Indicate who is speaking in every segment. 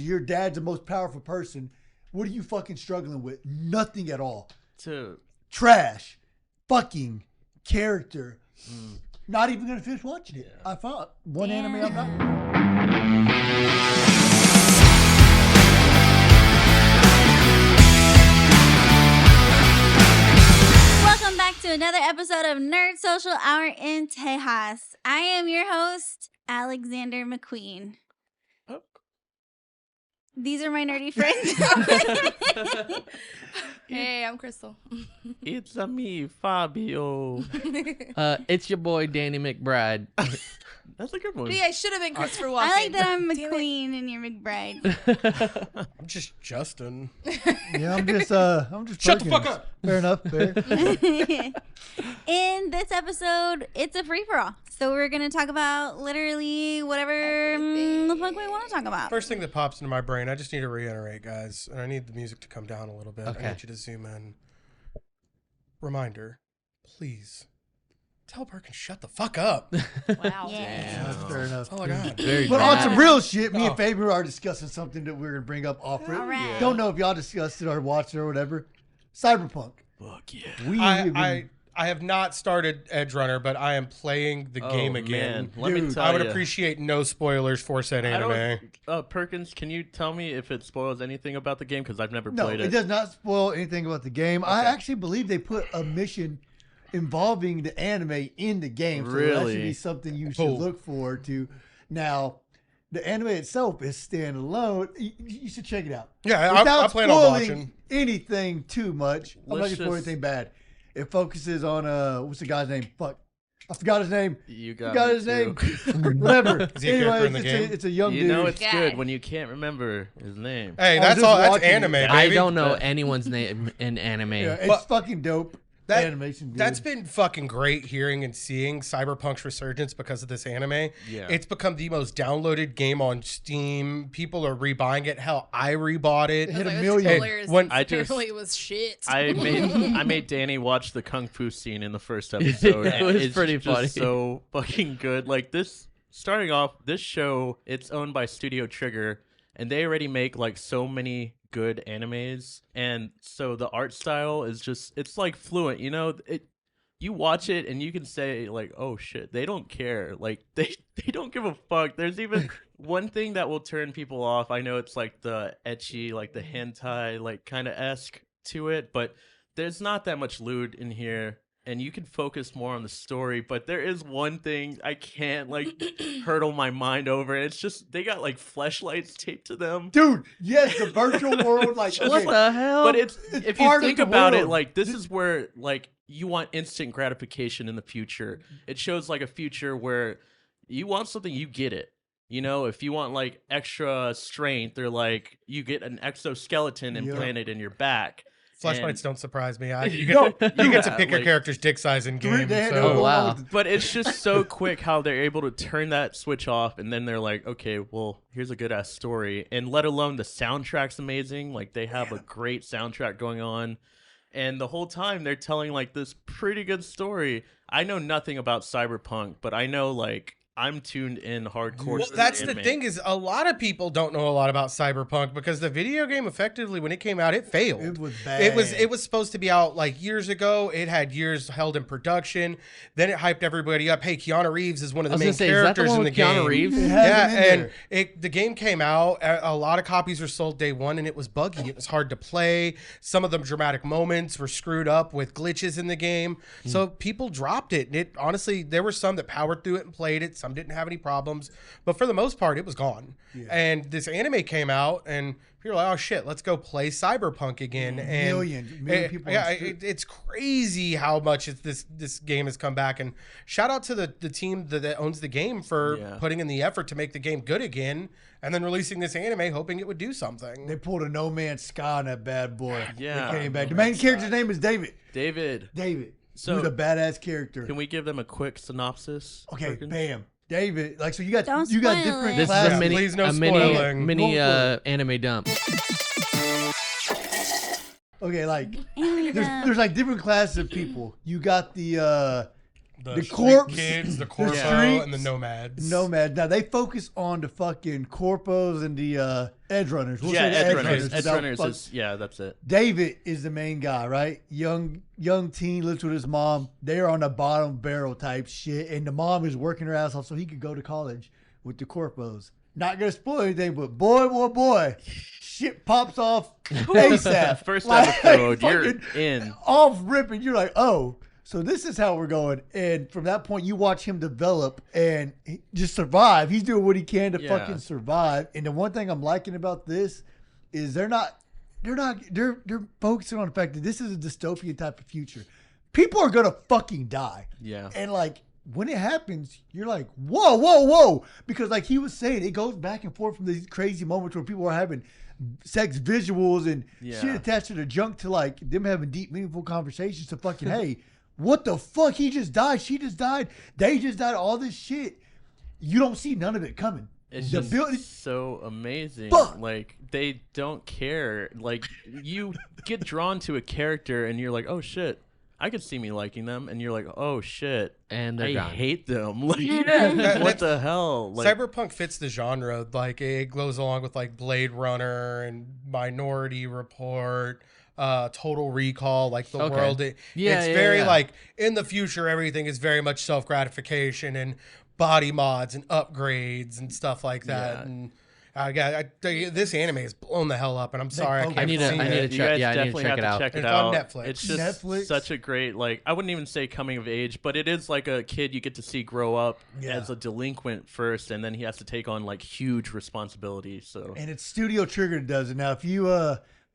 Speaker 1: your dad's the most powerful person. What are you fucking struggling with? Nothing at all. Trash. Fucking character. Not even going to finish watching it. I thought one anime I'm not.
Speaker 2: Welcome back to another episode of Nerd Social Hour in Tejas. I am your host, Alexander McQueen. These are my nerdy friends.
Speaker 3: Hey, I'm Crystal.
Speaker 4: It's me, Fabio.
Speaker 5: It's your boy, Danny McBride.
Speaker 4: That's a good one.
Speaker 3: Yeah, I should have been Christopher Walken.
Speaker 2: I like that I'm McQueen and you're McBride.
Speaker 6: I'm just Justin.
Speaker 1: Yeah, I'm just
Speaker 6: Shut the
Speaker 1: Perkins.
Speaker 6: fuck up.
Speaker 1: Fair enough. Fair.
Speaker 2: In this episode, it's a free-for-all. So we're going to talk about literally whatever the fuck we want to talk about.
Speaker 6: First thing that pops into my brain, I just need to reiterate, guys, and I need the music to come down a little bit.
Speaker 5: Okay.
Speaker 6: I need you to zoom in. Reminder, please, tell Perkins shut the fuck up.
Speaker 3: Wow.
Speaker 2: Yeah.
Speaker 1: That's fair enough.
Speaker 6: Oh my God.
Speaker 5: Very
Speaker 1: But on
Speaker 5: bad.
Speaker 1: some real shit, me and Fabian are discussing something that we're going to bring up off it.
Speaker 2: All right.
Speaker 1: Don't know if y'all discussed it or watched it or whatever. Cyberpunk.
Speaker 4: Fuck yeah.
Speaker 6: I have not started Edge Runner, but I am playing the game again.
Speaker 4: Man. Let me
Speaker 1: Dude,
Speaker 4: tell
Speaker 6: I would
Speaker 4: you.
Speaker 6: appreciate no spoilers for said anime.
Speaker 4: Perkins, can you tell me if it spoils anything about the game? Because I've never
Speaker 1: No,
Speaker 4: played
Speaker 1: it does not spoil anything about the game. I actually believe they put a mission involving the anime in the game. So that should
Speaker 4: Really?
Speaker 1: be something you should
Speaker 6: Cool.
Speaker 1: look forward to. Now, the anime itself is standalone. You should check it out.
Speaker 6: Yeah,
Speaker 1: Without
Speaker 6: I plan on
Speaker 1: spoiling
Speaker 6: watching.
Speaker 1: anything too much. I'm not
Speaker 4: Let's
Speaker 1: going to spoil
Speaker 4: just-
Speaker 1: anything bad. It focuses on, what's the guy's name? Fuck. I forgot his name.
Speaker 4: You
Speaker 1: Forgot
Speaker 4: got
Speaker 1: his name.
Speaker 4: too.
Speaker 1: Whatever.
Speaker 6: Is he a character in the game?
Speaker 1: It's a young
Speaker 4: You
Speaker 1: dude.
Speaker 4: know it's
Speaker 3: God.
Speaker 4: good when you can't remember his name.
Speaker 6: Hey,
Speaker 1: I was
Speaker 6: that's
Speaker 1: just
Speaker 6: all. That's
Speaker 1: watching it.
Speaker 6: anime, baby.
Speaker 5: I don't know anyone's name in anime.
Speaker 1: Yeah, it's
Speaker 6: But-
Speaker 1: fucking dope.
Speaker 6: That-
Speaker 1: Animation good.
Speaker 6: That's been fucking great hearing and seeing Cyberpunk's resurgence because of this anime.
Speaker 4: Yeah.
Speaker 6: It's become the most downloaded game on Steam. People are rebuying it. Hell, I rebought it.
Speaker 1: Hit
Speaker 3: Like,
Speaker 1: a
Speaker 3: with
Speaker 1: million.
Speaker 3: spoilers,
Speaker 6: When-
Speaker 3: apparently it was shit.
Speaker 4: I made Danny watch the kung fu scene in the first episode.
Speaker 5: It
Speaker 4: and
Speaker 5: was
Speaker 4: it's
Speaker 5: pretty
Speaker 4: just
Speaker 5: funny.
Speaker 4: so fucking good. Like this, starting off, this show, it's owned by Studio Trigger, and they already make like so many good animes, and so the art style is just, it's like fluent. You know, you watch it and you can say like, oh shit, they don't care. Like they don't give a fuck. There's even one thing that will turn people off. I know it's like the ecchi, like the hentai, like kind of esque to it, but there's not that much lewd in here. And you can focus more on the story, but there is one thing I can't like hurdle my mind over. And it's just they got like fleshlights taped to them.
Speaker 1: Dude, yes, the virtual world, like,
Speaker 5: What
Speaker 1: okay,
Speaker 5: the hell?
Speaker 4: But
Speaker 1: It's
Speaker 4: if you
Speaker 1: part of
Speaker 4: think
Speaker 1: the
Speaker 4: about it,
Speaker 1: world.
Speaker 4: like this is where like you want instant gratification in the future. It shows like a future where you want something, you get it. You know, if you want like extra strength or like you get an exoskeleton implanted in your back.
Speaker 6: Flashlights don't surprise me. You
Speaker 1: No,
Speaker 6: get to pick your
Speaker 4: like-
Speaker 6: character's dick size in game.
Speaker 1: they had
Speaker 6: So.
Speaker 1: no-
Speaker 5: Oh, wow.
Speaker 4: But it's just so quick how they're able to turn that switch off, and then they're like, okay, well, here's a good ass story. And let alone the soundtrack's amazing. Like they have a great soundtrack going on. And the whole time they're telling like this pretty good story. I know nothing about Cyberpunk, but I know like I'm tuned in hardcore.
Speaker 6: Well,
Speaker 4: to
Speaker 6: that's the
Speaker 4: anime.
Speaker 6: thing is a lot of people don't know a lot about Cyberpunk because the video game effectively when it came out it failed.
Speaker 1: it was bad.
Speaker 6: It was supposed to be out like years ago. It had years held in production. Then it hyped everybody up. Hey, Keanu Reeves is one of the
Speaker 5: I was
Speaker 6: main
Speaker 5: gonna say, is that the
Speaker 6: characters
Speaker 5: one
Speaker 6: in the
Speaker 5: with Keanu
Speaker 6: game.
Speaker 5: Reeves?
Speaker 1: It has
Speaker 6: Yeah,
Speaker 1: him in
Speaker 6: and
Speaker 1: there.
Speaker 6: the game came out. A lot of copies were sold day one, and it was buggy. It was hard to play. Some of them dramatic moments were screwed up with glitches in the game. So people dropped it. And it honestly, there were some that powered through it and played it. Some didn't have any problems. But for the most part, it was gone. And this anime came out, and people were like, oh shit, let's go play Cyberpunk again. And
Speaker 1: Million people.
Speaker 6: yeah,
Speaker 1: on street.
Speaker 6: it's crazy how much this game has come back. And shout out to the team that owns the game for putting in the effort to make the game good again, and then releasing this anime, hoping it would do something.
Speaker 1: They pulled a No Man's Sky on that bad boy.
Speaker 4: Yeah.
Speaker 1: They came back. The main character's name is David.
Speaker 4: David,
Speaker 1: David.
Speaker 4: So-
Speaker 1: Who's a badass character.
Speaker 4: can we give them a quick synopsis?
Speaker 1: Okay,
Speaker 4: Perkins?
Speaker 1: bam. David, like, so you got
Speaker 2: Don't
Speaker 1: different
Speaker 2: spoil it.
Speaker 5: This
Speaker 1: classes.
Speaker 5: is a mini,
Speaker 6: please no
Speaker 5: a mini,
Speaker 6: spoiling.
Speaker 5: mini
Speaker 1: Go for
Speaker 5: anime dump.
Speaker 1: Okay, like
Speaker 2: And,
Speaker 1: there's like different classes of people. You got the The
Speaker 6: street
Speaker 1: corpse,
Speaker 6: kids, the
Speaker 1: the
Speaker 6: corpo,
Speaker 1: streets,
Speaker 6: and the nomads.
Speaker 1: Nomad. Now they focus on the fucking corpos and the edge runners. We'll say the
Speaker 4: Edge Runners. Edge
Speaker 1: without
Speaker 4: Runners
Speaker 1: fuck-
Speaker 4: is that's it.
Speaker 1: David is the main guy, right? Young teen lives with his mom. They are on the bottom barrel type shit, and the mom is working her ass off so he could go to college with the corpos. Not gonna spoil anything, but boy, shit pops off ASAP.
Speaker 4: First
Speaker 1: Like,
Speaker 4: episode, you're
Speaker 1: fucking
Speaker 4: in.
Speaker 1: off ripping. You're like, oh, so this is how we're going. And from that point, you watch him develop and just survive. He's doing what he can to fucking survive. And the one thing I'm liking about this is they're focusing on the fact that this is a dystopian type of future. People are gonna fucking die.
Speaker 4: Yeah.
Speaker 1: And like when it happens, you're like, whoa. Because like he was saying, it goes back and forth from these crazy moments where people are having sex visuals and shit attached to the junk to like them having deep, meaningful conversations to fucking, hey, what the fuck? He just died. She just died. They just died. All this shit. You don't see none of it coming.
Speaker 4: It's
Speaker 1: The
Speaker 4: just
Speaker 1: building-
Speaker 4: so amazing.
Speaker 1: Fuck.
Speaker 4: Like they don't care. Like you get drawn to a character and you're like, oh shit, I could see me liking them, and you're like, oh shit,
Speaker 5: And they're
Speaker 4: I
Speaker 5: gone.
Speaker 4: hate them. Like,
Speaker 6: That-
Speaker 4: what the hell? Like,
Speaker 6: Cyberpunk fits the genre. Like it goes along with like Blade Runner and Minority Report, Total Recall. Like the
Speaker 5: Okay.
Speaker 6: world,
Speaker 5: Yeah,
Speaker 6: it's
Speaker 5: yeah,
Speaker 6: very
Speaker 5: yeah.
Speaker 6: like in the future. Everything is very much self gratification and body mods and upgrades and stuff like that.
Speaker 4: Yeah.
Speaker 6: And this anime is blown the hell up. And I'm sorry, I
Speaker 1: focus-
Speaker 6: can't
Speaker 5: I need to-
Speaker 6: see
Speaker 5: I need
Speaker 6: it.
Speaker 5: to
Speaker 4: you
Speaker 5: check-
Speaker 4: guys
Speaker 5: yeah, I need to
Speaker 4: definitely
Speaker 5: check
Speaker 4: have
Speaker 5: it
Speaker 4: to
Speaker 5: out.
Speaker 4: check it
Speaker 6: It's
Speaker 4: out.
Speaker 6: on Netflix.
Speaker 4: It's just
Speaker 1: Netflix.
Speaker 4: such a great, like, I wouldn't even say coming of age, but it is like a kid you get to see grow up
Speaker 1: Yeah.
Speaker 4: as a delinquent first, and then he has to take on like huge responsibilities. So
Speaker 1: And it's Studio Trigger that does it. Now, if you,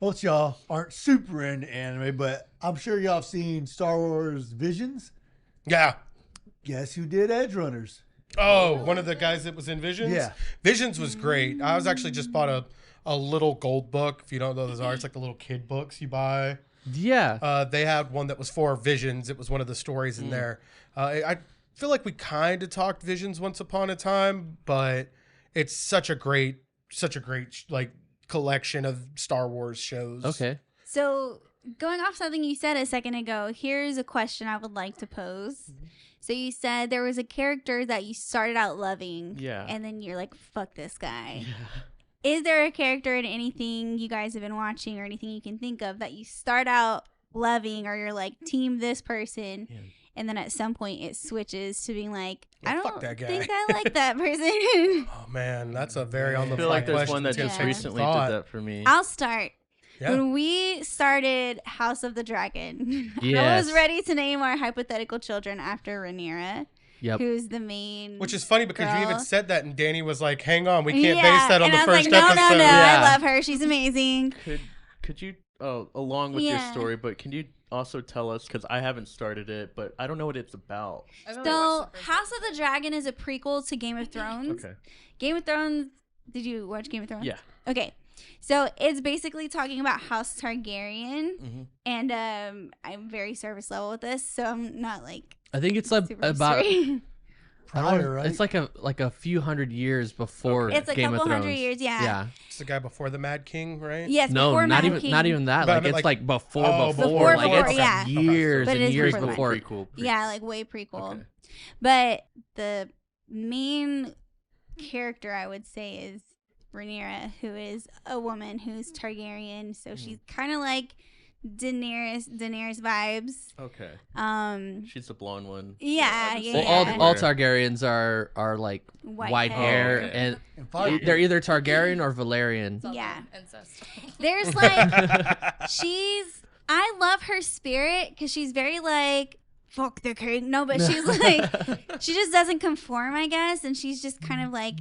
Speaker 1: most of y'all aren't super into anime, but I'm sure y'all have seen Star Wars Visions.
Speaker 6: Yeah.
Speaker 1: Guess who did Edge Runners?
Speaker 6: Oh, one of the guys that was in Visions?
Speaker 1: Yeah.
Speaker 6: Visions was great. I was actually just bought a little gold book. If you don't know those are, it's like the little kid books you buy.
Speaker 5: Yeah.
Speaker 6: They had one that was for Visions. It was one of the stories in there. I feel like we kind of talked Visions once upon a time, but it's such a great like collection of Star Wars shows.
Speaker 5: Okay.
Speaker 2: So, going off something you said a second ago, here's a question I would like to pose. So, you said there was a character that you started out loving.
Speaker 4: Yeah.
Speaker 2: And then you're like, fuck this guy. Is there a character in anything you guys have been watching or anything you can think of that you start out loving or you're like, team this person?
Speaker 4: Yeah.
Speaker 2: And then at some point it switches to being like,
Speaker 6: Yeah,
Speaker 2: I
Speaker 6: fuck
Speaker 2: don't
Speaker 6: that guy.
Speaker 2: think I like that person.
Speaker 6: Oh man, that's a very on the
Speaker 4: I feel
Speaker 6: fly
Speaker 4: like there's
Speaker 6: question.
Speaker 4: one that
Speaker 6: It's gonna
Speaker 4: just
Speaker 6: take
Speaker 4: recently
Speaker 6: thought.
Speaker 4: did that for me.
Speaker 2: I'll start.
Speaker 6: Yeah.
Speaker 2: When we started House of the Dragon, I
Speaker 5: Yes.
Speaker 2: was ready to name our hypothetical children after Rhaenyra,
Speaker 5: Yep.
Speaker 2: who's the main.
Speaker 6: Which is funny because you even
Speaker 2: girl.
Speaker 6: said that, and Danny was like, "Hang on, we can't
Speaker 2: Yeah,
Speaker 6: base that on
Speaker 2: and
Speaker 6: the
Speaker 2: I was
Speaker 6: first
Speaker 2: like,
Speaker 6: episode."
Speaker 2: No,
Speaker 5: Yeah.
Speaker 2: I love her. She's amazing.
Speaker 4: Could you along with your
Speaker 2: Yeah.
Speaker 4: story, but can you also tell us, because I haven't started it, but I don't know what it's about.
Speaker 3: I've only
Speaker 2: So,
Speaker 3: watched the first
Speaker 2: House of the Dragon is a prequel to Game of Thrones.
Speaker 4: Okay.
Speaker 2: Game of Thrones. Did you watch Game of Thrones?
Speaker 4: Yeah.
Speaker 2: Okay. So it's basically talking about House Targaryen,
Speaker 4: Mhm.
Speaker 2: and I'm very surface level with this, so I'm not like
Speaker 5: I think it's like
Speaker 2: super
Speaker 5: about.
Speaker 2: history.
Speaker 5: I don't know,
Speaker 1: Prior, right?
Speaker 5: It's like a few hundred years before
Speaker 2: It's a
Speaker 5: Game of
Speaker 2: couple
Speaker 5: Thrones.
Speaker 2: hundred years, yeah.
Speaker 5: Yeah.
Speaker 6: It's the guy before the Mad King, right?
Speaker 2: Yes,
Speaker 5: No,
Speaker 2: before
Speaker 5: not
Speaker 2: Mad
Speaker 5: even
Speaker 2: King.
Speaker 5: not even that.
Speaker 6: But I
Speaker 5: Like
Speaker 6: meant,
Speaker 5: it's
Speaker 6: like,
Speaker 5: like before
Speaker 6: oh,
Speaker 5: before. Like
Speaker 2: before,
Speaker 5: it's
Speaker 2: yeah.
Speaker 5: years
Speaker 2: But it
Speaker 5: and
Speaker 2: is
Speaker 5: years
Speaker 2: before
Speaker 5: before.
Speaker 2: Yeah, like way prequel.
Speaker 4: Okay.
Speaker 2: But the main character I would say is Rhaenyra, who is a woman who's Targaryen. So she's kind of like Daenerys vibes.
Speaker 4: Okay. She's the blonde one.
Speaker 2: Yeah,
Speaker 3: Well,
Speaker 2: yeah.
Speaker 5: Well, all Targaryens are like white hair,
Speaker 4: Oh, okay.
Speaker 5: and
Speaker 1: And fire.
Speaker 5: they're either Targaryen or Valerian.
Speaker 3: It's all
Speaker 2: Yeah.
Speaker 3: incest.
Speaker 2: There's like I love her spirit because she's very like fuck the king. No, but she's like she just doesn't conform, I guess, and she's just kind of like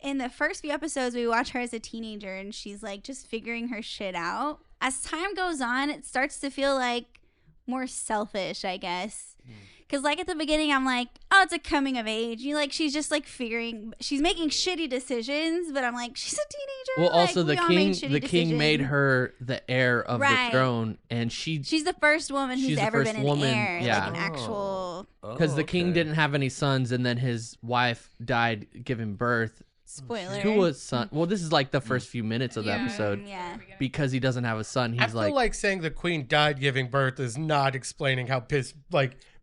Speaker 2: in the first few episodes we watch her as a teenager and she's like just figuring her shit out. As time goes on, it starts to feel like more selfish, I guess. Cause like at the beginning, I'm like, oh, it's a coming of age. You like, she's just like she's making shitty decisions, but I'm like, she's a teenager.
Speaker 5: Well,
Speaker 2: like,
Speaker 5: also
Speaker 2: we all make
Speaker 5: the
Speaker 2: shitty
Speaker 5: king made
Speaker 2: decisions.
Speaker 5: her the heir of
Speaker 2: Right.
Speaker 5: the throne, and
Speaker 2: She's the first woman who's
Speaker 5: She's the
Speaker 2: ever
Speaker 5: first
Speaker 2: been
Speaker 5: woman,
Speaker 2: an heir,
Speaker 5: yeah.
Speaker 2: like an actual
Speaker 5: because the king
Speaker 4: okay.
Speaker 5: didn't have any sons, and then his wife died giving birth.
Speaker 2: spoiler.
Speaker 5: Who was son? Well, this is like the first few minutes of the
Speaker 3: Yeah.
Speaker 5: episode.
Speaker 2: Yeah.
Speaker 5: Because he doesn't have a son,
Speaker 6: I
Speaker 5: he's
Speaker 6: feel like saying the queen died giving birth is not explaining how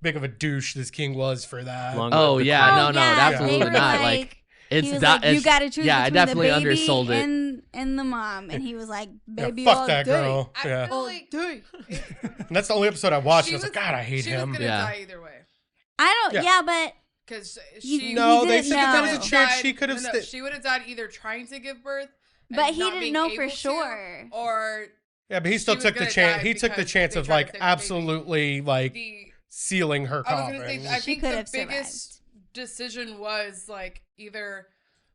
Speaker 6: big of a douche this king was for that.
Speaker 5: Oh yeah, no,
Speaker 2: yeah,
Speaker 5: absolutely
Speaker 2: they were
Speaker 5: not.
Speaker 2: Like
Speaker 5: it's
Speaker 2: he was
Speaker 5: that.
Speaker 2: like, you got to choose
Speaker 5: yeah, I
Speaker 2: between
Speaker 5: definitely
Speaker 2: the baby
Speaker 5: undersold it.
Speaker 2: and the mom, and he was like, baby,
Speaker 6: yeah, fuck
Speaker 2: all
Speaker 6: that
Speaker 2: day.
Speaker 6: girl.
Speaker 3: I
Speaker 6: Yeah,
Speaker 3: feel like
Speaker 6: and that's the only episode I watched. I was like, God, I hate
Speaker 3: she
Speaker 6: him.
Speaker 3: was gonna die either way.
Speaker 2: I don't. Yeah, but
Speaker 3: Because
Speaker 6: No, they
Speaker 2: didn't
Speaker 6: said that there's a
Speaker 2: know.
Speaker 6: chance she could have.
Speaker 3: she would have died either trying to give birth,
Speaker 2: But
Speaker 3: and
Speaker 2: he
Speaker 3: not
Speaker 2: didn't
Speaker 3: being
Speaker 2: know
Speaker 3: able
Speaker 2: for
Speaker 3: to,
Speaker 2: sure.
Speaker 3: or
Speaker 6: Yeah, but he still
Speaker 3: was
Speaker 6: took the
Speaker 3: gonna
Speaker 6: chance.
Speaker 3: die
Speaker 6: He took the
Speaker 3: because
Speaker 6: chance
Speaker 3: they
Speaker 6: of
Speaker 3: tried
Speaker 6: like
Speaker 3: to save the baby.
Speaker 6: absolutely like
Speaker 3: the
Speaker 6: sealing her
Speaker 3: I was
Speaker 6: coffin.
Speaker 3: gonna say, I
Speaker 2: She
Speaker 3: think
Speaker 2: could
Speaker 3: the
Speaker 2: have
Speaker 3: biggest decision was like either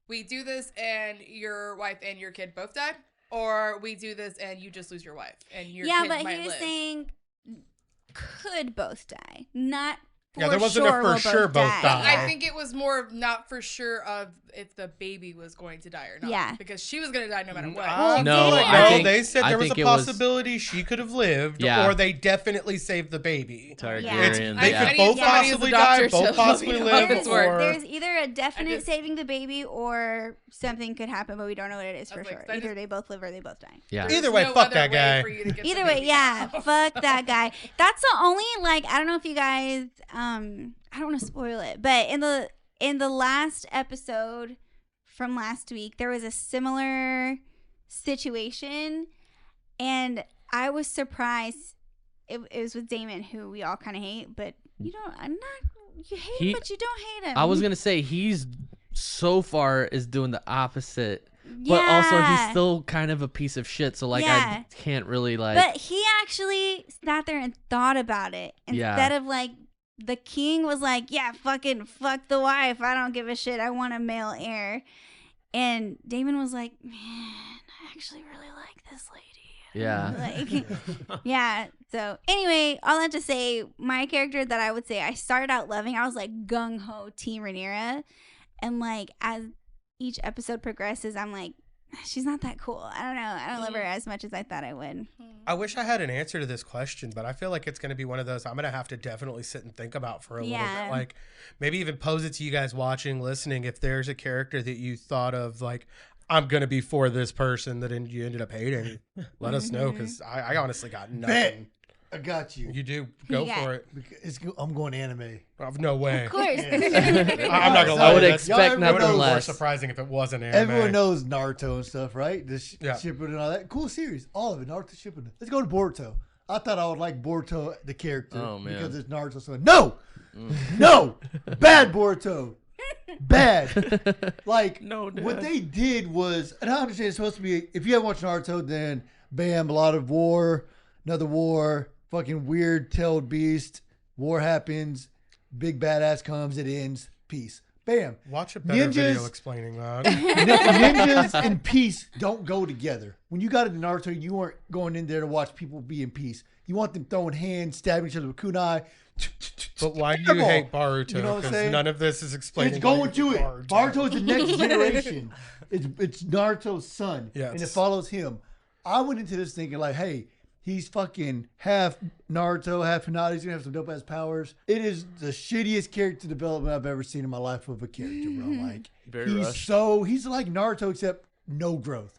Speaker 3: we do this and your wife and your kid both die, or we do this and you just lose your wife and your kid
Speaker 2: but
Speaker 3: might
Speaker 2: he was
Speaker 3: live.
Speaker 2: saying could both die, not.
Speaker 6: Yeah, there wasn't a for sure both die.
Speaker 3: I think it was more of not for sure of if the baby was going to die or not.
Speaker 2: Yeah.
Speaker 3: Because she was going to die no matter what.
Speaker 5: No,
Speaker 6: they said
Speaker 5: I
Speaker 6: there was a
Speaker 5: think it was-
Speaker 6: possibility she could have lived,
Speaker 5: Yeah.
Speaker 6: or they definitely saved the baby.
Speaker 4: Targaryen.
Speaker 6: They
Speaker 3: I
Speaker 6: could
Speaker 3: need
Speaker 6: both
Speaker 3: somebody who's a
Speaker 6: possibly
Speaker 3: doctor
Speaker 6: die,
Speaker 3: to
Speaker 6: both
Speaker 3: let
Speaker 6: possibly
Speaker 3: me know
Speaker 6: live,
Speaker 3: if it's work.
Speaker 6: or
Speaker 2: There's either a definite
Speaker 3: just-
Speaker 2: saving the baby or something could happen, but we don't know what it is for
Speaker 3: I was like,
Speaker 2: sure.
Speaker 3: I
Speaker 2: Either
Speaker 3: just-
Speaker 2: they both live or they both die.
Speaker 5: Yeah.
Speaker 3: There's
Speaker 6: Either way,
Speaker 3: no
Speaker 6: fuck
Speaker 3: other
Speaker 6: that
Speaker 3: way
Speaker 6: guy.
Speaker 3: for you to get
Speaker 2: Either
Speaker 3: the
Speaker 2: way,
Speaker 3: baby
Speaker 2: yeah,
Speaker 3: out.
Speaker 2: fuck that guy. That's the only I don't know if you guys I don't want to spoil it, but in the last episode from last week, there was a similar situation, and I was surprised. It was with Damon, who we all kind of hate, but you hate him, but you don't hate him.
Speaker 5: I was gonna say he's so far is doing the opposite, but also he's still kind of a piece of shit. So like I can't really like.
Speaker 2: But he actually sat there and thought about it instead of like. The king was like, yeah, fuck the wife. I don't give a shit. I want a male heir. And Damon was like, man, I actually really like this lady.
Speaker 5: Yeah.
Speaker 2: Like, yeah. So anyway, all that to say, my character that I would say I started out loving, I was like gung-ho Team Rhaenyra. And like as each episode progresses, I'm like, she's not that cool. I don't know. I don't love her as much as I thought I would.
Speaker 6: I wish I had an answer to this question, but I feel like it's going to be one of those I'm going to have to definitely sit and think about for a little bit. Like maybe even pose it to you guys watching, listening. If there's a character that you thought of, like, I'm going to be for this person that you ended up hating, let us know, because I honestly got nothing.
Speaker 1: I got you.
Speaker 6: You do. Go for it.
Speaker 1: I'm going anime.
Speaker 6: No way.
Speaker 2: Of course.
Speaker 6: I'm not going to lie.
Speaker 5: I would
Speaker 6: That's-
Speaker 5: expect
Speaker 6: it would
Speaker 5: nothing
Speaker 6: have been more
Speaker 5: less.
Speaker 6: surprising if it wasn't anime.
Speaker 1: Everyone knows Naruto and stuff, right? This
Speaker 6: Yeah.
Speaker 1: Shippuden and all that. Cool series. All of it. Naruto Shippuden. Let's go to Boruto. I thought I would like Boruto, the character,
Speaker 4: Oh, man.
Speaker 1: because it's Naruto. So no! No! Bad Boruto. Bad. Like,
Speaker 4: No, Dad.
Speaker 1: what they did was, and I understand it's supposed to be, if you haven't watched Naruto, then bam, a lot of war, another war, fucking weird tailed beast, war happens, big badass comes, it ends, peace. Bam.
Speaker 6: Watch a better video
Speaker 1: Ninjas-
Speaker 6: explaining that.
Speaker 1: Ninjas and peace don't go together. When you got into Naruto, you weren't going in there to watch people be in peace. You want them throwing hands, stabbing each other with kunai.
Speaker 6: But why do you
Speaker 1: Terrible.
Speaker 6: hate Baruto?
Speaker 1: You know what I'm
Speaker 6: Because
Speaker 1: saying?
Speaker 6: none of this is explaining.
Speaker 1: It's
Speaker 6: why
Speaker 1: going
Speaker 6: you
Speaker 1: to
Speaker 6: hate
Speaker 1: it. Baruto is the next generation. It's Naruto's son,
Speaker 6: Yes.
Speaker 1: and it follows him. I went into this thinking like, hey, he's fucking half Naruto, half Hinata. He's gonna have some dope ass powers. It is the shittiest character development I've ever seen in my life of a character, bro. Like
Speaker 4: Very
Speaker 1: he's
Speaker 4: rushed.
Speaker 1: he's like Naruto except no growth.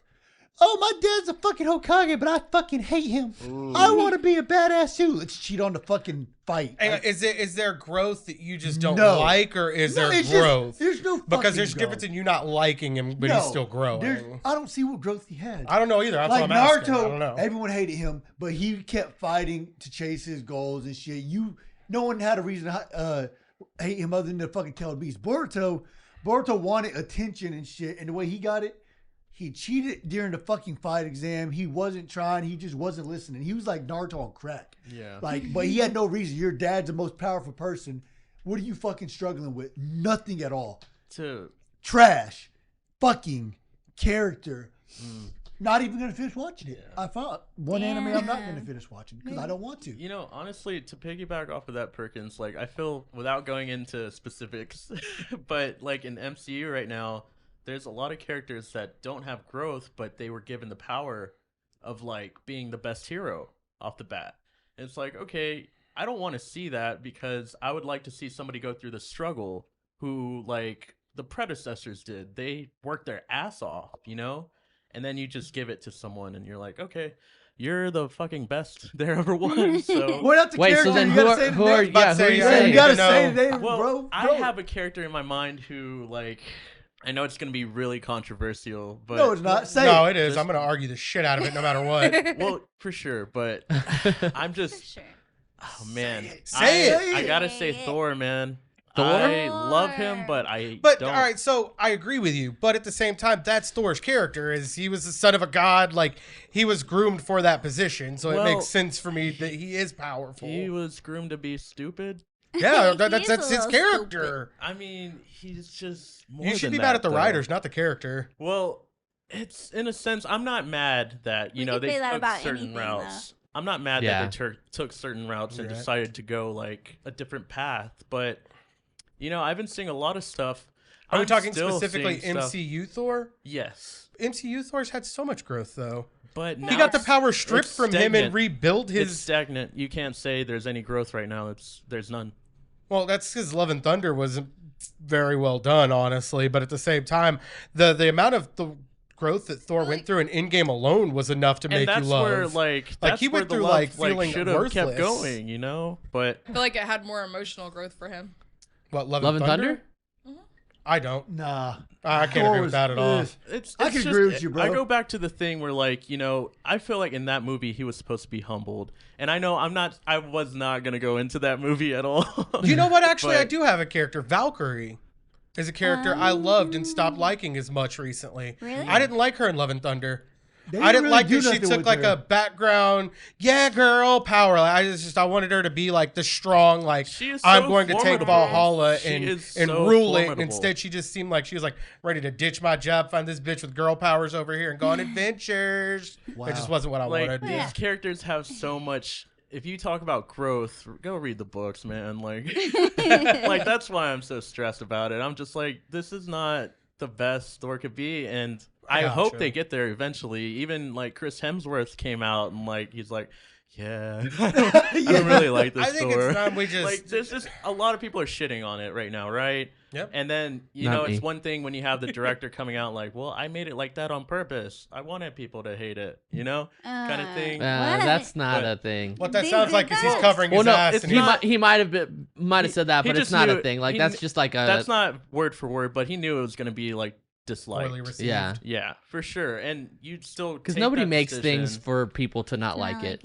Speaker 1: Oh, my dad's a fucking Hokage, but I fucking hate him. I want to be a badass too. Let's cheat on the fucking fight.
Speaker 6: And
Speaker 1: Like,
Speaker 6: is there growth that you just don't
Speaker 1: No.
Speaker 6: like, or is
Speaker 1: no,
Speaker 6: there
Speaker 1: it's just-
Speaker 6: growth?
Speaker 1: there's no
Speaker 6: Because
Speaker 1: fucking
Speaker 6: there's a difference
Speaker 1: growth.
Speaker 6: in you not liking him, but he's still growing.
Speaker 1: I don't see what growth he had.
Speaker 6: I don't know either. That's
Speaker 1: Like
Speaker 6: what I'm asking. I
Speaker 1: Naruto,
Speaker 6: don't know.
Speaker 1: everyone hated him, but he kept fighting to chase his goals and shit. No one had a reason to hate him other than the fucking tailed beast. Boruto wanted attention and shit, and the way he got it, he cheated during the fucking fight exam. He wasn't trying. He just wasn't listening. He was like Naruto on crack.
Speaker 4: Yeah.
Speaker 1: Like, but he had no reason. Your dad's the most powerful person. What are you fucking struggling with? Nothing at all. Trash. Fucking character. Not even gonna finish watching it. I thought one anime I'm not gonna finish watching because I don't want to.
Speaker 4: You know, honestly, to piggyback off of that, Perkins, like I feel without going into specifics, but like in MCU right now, there's a lot of characters that don't have growth, but they were given the power of like being the best hero off the bat. And it's like, okay, I don't want to see that because I would like to see somebody go through the struggle who like the predecessors did. They worked their ass off, you know? and then you just give it to someone, and you're like, okay, you're the fucking best there ever was. So
Speaker 1: Well, that's the
Speaker 5: Wait,
Speaker 1: character.
Speaker 5: so then
Speaker 1: You
Speaker 5: who
Speaker 1: gotta
Speaker 5: are
Speaker 1: say the
Speaker 5: who are
Speaker 1: name.
Speaker 5: yeah who are you
Speaker 6: Yeah,
Speaker 5: saying?
Speaker 1: You gotta
Speaker 6: No.
Speaker 1: say the name,
Speaker 4: well,
Speaker 1: bro.
Speaker 4: I
Speaker 1: Bro.
Speaker 4: have a character in my mind who, like, I know it's gonna be really controversial, but
Speaker 1: No, it's not. Say
Speaker 6: No,
Speaker 1: it.
Speaker 6: it is.
Speaker 4: Just-
Speaker 6: I'm gonna argue the shit out of it no matter what.
Speaker 4: well, for sure. But I'm
Speaker 2: For
Speaker 4: just,
Speaker 2: sure.
Speaker 4: oh man,
Speaker 6: Say it.
Speaker 4: I gotta say Thor, man. I love him, but I
Speaker 6: But
Speaker 4: don't.
Speaker 6: all right, so I agree with you. But at the same time, that's Thor's character. Is he was the son of a god? Like he was groomed for that position, so
Speaker 4: Well,
Speaker 6: it makes sense for me that he is powerful.
Speaker 4: He was groomed to be stupid.
Speaker 6: Yeah,
Speaker 2: He
Speaker 6: that's
Speaker 2: is a
Speaker 6: his
Speaker 2: little
Speaker 6: character.
Speaker 4: I mean, he's just more
Speaker 6: You should
Speaker 4: than
Speaker 6: be
Speaker 4: that,
Speaker 6: mad at the
Speaker 4: though.
Speaker 6: writers, not the character.
Speaker 4: Well, it's in a sense. I'm not mad that
Speaker 2: We
Speaker 4: know
Speaker 2: could
Speaker 4: they
Speaker 2: say that
Speaker 4: took
Speaker 2: about
Speaker 4: certain
Speaker 2: anything,
Speaker 4: routes. I'm not mad
Speaker 5: Yeah.
Speaker 4: that they took certain routes and
Speaker 6: Right.
Speaker 4: decided to go like a different path. But I've been seeing a lot of stuff.
Speaker 6: Are we
Speaker 4: I'm
Speaker 6: talking
Speaker 4: still
Speaker 6: specifically
Speaker 4: seeing stuff-
Speaker 6: MCU Thor?
Speaker 4: Yes,
Speaker 6: MCU Thor's had so much growth though.
Speaker 4: but now
Speaker 6: He got the
Speaker 4: it's-
Speaker 6: power stripped
Speaker 4: it's
Speaker 6: from him and
Speaker 4: stagnant.
Speaker 6: rebuilt
Speaker 4: It's
Speaker 6: his.
Speaker 4: stagnant. You can't say there's any growth right now. There's none.
Speaker 6: Well, that's because Love and Thunder was very well done, honestly. But at the same time, the amount of the growth that Thor went through in Endgame alone was enough to make
Speaker 4: And that's
Speaker 6: you love.
Speaker 4: where that's
Speaker 6: he
Speaker 4: where
Speaker 6: went
Speaker 4: the
Speaker 6: through,
Speaker 4: love,
Speaker 6: like, feeling
Speaker 4: should have kept
Speaker 6: worthless.
Speaker 4: going, But
Speaker 3: I feel like it had more emotional growth for him.
Speaker 6: What, Love
Speaker 5: Love
Speaker 6: and
Speaker 5: and
Speaker 6: Thunder?
Speaker 5: Thunder?
Speaker 6: I don't.
Speaker 1: Nah.
Speaker 6: I can't
Speaker 1: Thor
Speaker 6: agree with that at all.
Speaker 4: it's
Speaker 1: I can
Speaker 4: just-
Speaker 1: agree with you, bro.
Speaker 4: I go back to the thing where, like, I feel like in that movie he was supposed to be humbled, and I know I was not gonna go into that movie at all.
Speaker 6: You know what? Actually, I
Speaker 4: But-
Speaker 6: do have a character. Valkyrie is a character I loved and stopped liking as much recently.
Speaker 2: Really?
Speaker 6: I didn't like her in Love and Thunder.
Speaker 1: They
Speaker 6: I didn't
Speaker 1: really
Speaker 6: like
Speaker 1: do
Speaker 6: that she
Speaker 1: nothing
Speaker 6: took
Speaker 1: with
Speaker 6: like
Speaker 1: her.
Speaker 6: a background, yeah, girl, power. Like, I wanted her to be like the strong, like
Speaker 4: She is
Speaker 6: I'm
Speaker 4: so
Speaker 6: going to take
Speaker 4: formidable.
Speaker 6: Valhalla
Speaker 4: She
Speaker 6: and
Speaker 4: is
Speaker 6: and
Speaker 4: so
Speaker 6: rule it. And
Speaker 4: formidable.
Speaker 6: instead, she just seemed like she was like ready to ditch my job, find this bitch with girl powers over here, and go on adventures.
Speaker 1: Wow.
Speaker 6: It just wasn't what I
Speaker 4: Like
Speaker 6: wanted.
Speaker 4: these
Speaker 2: Yeah.
Speaker 4: characters have so much. If you talk about growth, go read the books, man. Like, like that's why I'm so stressed about it. I'm just like, this is not the best Thor could be, and I
Speaker 6: Gotcha.
Speaker 4: hope they get there eventually. Even like Chris Hemsworth came out and like he's like, yeah, I don't really like this
Speaker 6: I think
Speaker 4: Thor.
Speaker 6: it's time we just
Speaker 4: Like, there's just a lot of people are shitting on it right now, right?
Speaker 6: Yep.
Speaker 4: And then
Speaker 5: Not me.
Speaker 4: it's one thing when you have the director coming out like, well, I made it like that on purpose. I wanted people to hate it, kind of thing.
Speaker 2: What?
Speaker 5: That's not
Speaker 4: But-
Speaker 5: a thing.
Speaker 6: what that
Speaker 2: They
Speaker 6: sounds
Speaker 2: did
Speaker 6: like is he's
Speaker 2: that.
Speaker 6: covering
Speaker 4: Well,
Speaker 6: his
Speaker 4: no,
Speaker 6: ass.
Speaker 4: it's
Speaker 6: And
Speaker 4: not-
Speaker 5: He might have said that,
Speaker 4: He
Speaker 5: but it's
Speaker 4: just
Speaker 5: not
Speaker 4: knew
Speaker 5: a
Speaker 4: it.
Speaker 5: thing. Like
Speaker 4: He
Speaker 5: that's
Speaker 4: kn-
Speaker 5: just like a
Speaker 4: That's not word for word, but he knew it was going to be like disliked.
Speaker 6: poorly received.
Speaker 5: yeah.
Speaker 4: Yeah, for sure. And you'd still
Speaker 5: Because
Speaker 4: take
Speaker 5: nobody
Speaker 4: that
Speaker 5: makes
Speaker 4: decision.
Speaker 5: things for people to not like it.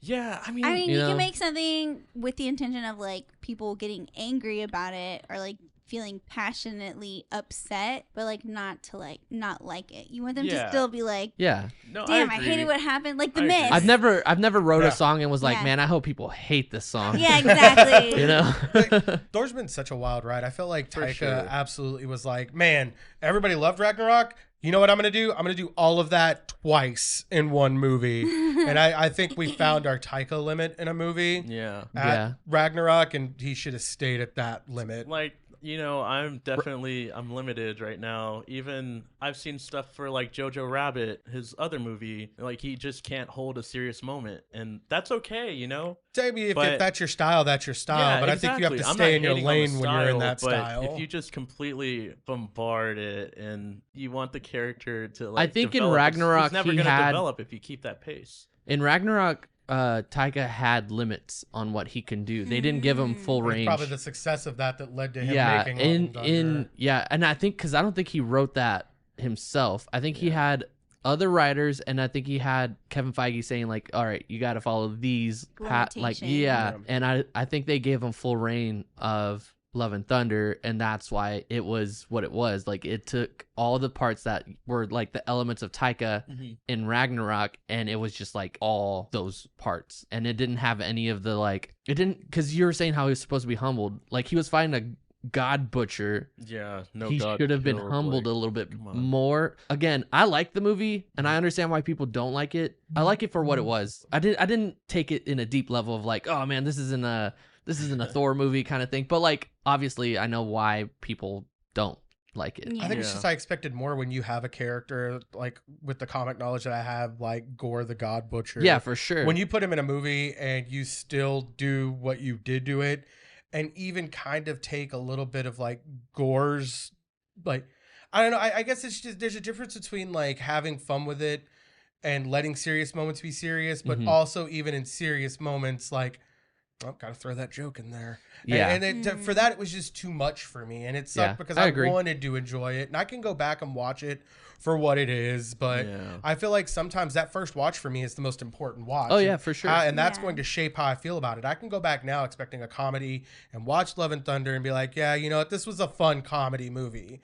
Speaker 4: Yeah, I mean,
Speaker 2: I mean,
Speaker 5: You
Speaker 2: you
Speaker 5: know?
Speaker 2: can make something with the intention of like people getting angry about it or like feeling passionately upset, but like not to like not like it. You want them
Speaker 4: Yeah.
Speaker 2: to still be like,
Speaker 5: Yeah,
Speaker 4: no,
Speaker 2: damn, I
Speaker 4: agree.
Speaker 2: hated what happened. Like the
Speaker 4: I agree.
Speaker 2: myth.
Speaker 5: I've never wrote
Speaker 6: Yeah.
Speaker 5: a song and was like,
Speaker 2: Yeah.
Speaker 5: man, I hope people hate this song.
Speaker 2: Yeah, exactly.
Speaker 5: You know.
Speaker 6: Thor's been such a wild ride. I felt like
Speaker 4: For
Speaker 6: Taika
Speaker 4: sure.
Speaker 6: absolutely was like, man, everybody loved Ragnarok. You know what I'm going to do? I'm going to do all of that twice in one movie. And I think we found our Taika limit in a movie
Speaker 4: Yeah,
Speaker 6: at
Speaker 5: Yeah.
Speaker 6: Ragnarok, and he should have stayed at that limit.
Speaker 4: like I'm limited right now. Even I've seen stuff for like Jojo Rabbit, his other movie. Like he just can't hold a serious moment, and that's okay,
Speaker 6: Maybe if
Speaker 4: But-
Speaker 6: that's your style, that's your style.
Speaker 4: Yeah,
Speaker 6: but I think you have to
Speaker 4: exactly. I'm
Speaker 6: stay
Speaker 4: not
Speaker 6: in your
Speaker 4: hating on the
Speaker 6: lane when you're in that
Speaker 4: but
Speaker 6: style.
Speaker 4: If you just completely bombard it and you want the character to,
Speaker 5: I
Speaker 4: like,
Speaker 5: think in
Speaker 4: develop,
Speaker 5: Ragnarok,
Speaker 4: it's never
Speaker 5: he
Speaker 4: gonna
Speaker 5: had-
Speaker 4: develop if you keep that pace.
Speaker 5: In Ragnarok, Taika had limits on what he can do. They didn't give him full
Speaker 6: It was
Speaker 5: range.
Speaker 6: probably the success of that led to him
Speaker 5: Yeah,
Speaker 6: making Love and Thunder.
Speaker 5: and I think because I don't think he wrote that himself. I think he had other writers, and I think he had Kevin Feige saying like, "All right, you got to follow these
Speaker 2: Limitations.
Speaker 5: yeah."
Speaker 6: Yeah.
Speaker 5: And I think they gave him full reign of Love and Thunder, and that's why it was what it was. Like it took all the parts that were like the elements of Taika in Ragnarok, and it was just like all those parts, and it didn't have any of the like it didn't because you were saying how he was supposed to be humbled. Like he was fighting a god butcher.
Speaker 4: Yeah, no,
Speaker 5: He
Speaker 4: God
Speaker 5: should have been
Speaker 4: killed,
Speaker 5: humbled
Speaker 4: like,
Speaker 5: a little bit
Speaker 4: come on.
Speaker 5: more. Again, I like the movie, and I understand why people don't like it. I like it for what it was. I didn't take it in a deep level of like, oh man, this isn't a Thor movie kind of thing. But like, obviously, I know why people don't like it.
Speaker 6: I think it's
Speaker 4: Yeah.
Speaker 6: just I expected more when you have a character like with the comic knowledge that I have, like Gore the God Butcher.
Speaker 5: Yeah, for sure.
Speaker 6: When you put him in a movie and you still do what you did to it, and even kind of take a little bit of like Gore's, like I don't know. I guess it's just there's a difference between like having fun with it and letting serious moments be serious, but also even in serious moments, like, oh, gotta throw that joke in there.
Speaker 5: Yeah.
Speaker 6: And for that, it was just too much for me, and it sucked because I wanted to enjoy it, and I can go back and watch it for what it is, but I feel like sometimes that first watch for me is the most important watch.
Speaker 5: Oh yeah, for sure.
Speaker 6: And that's going to shape how I feel about it. I can go back now expecting a comedy and watch Love and Thunder and be like, yeah, you know what, this was a fun comedy movie.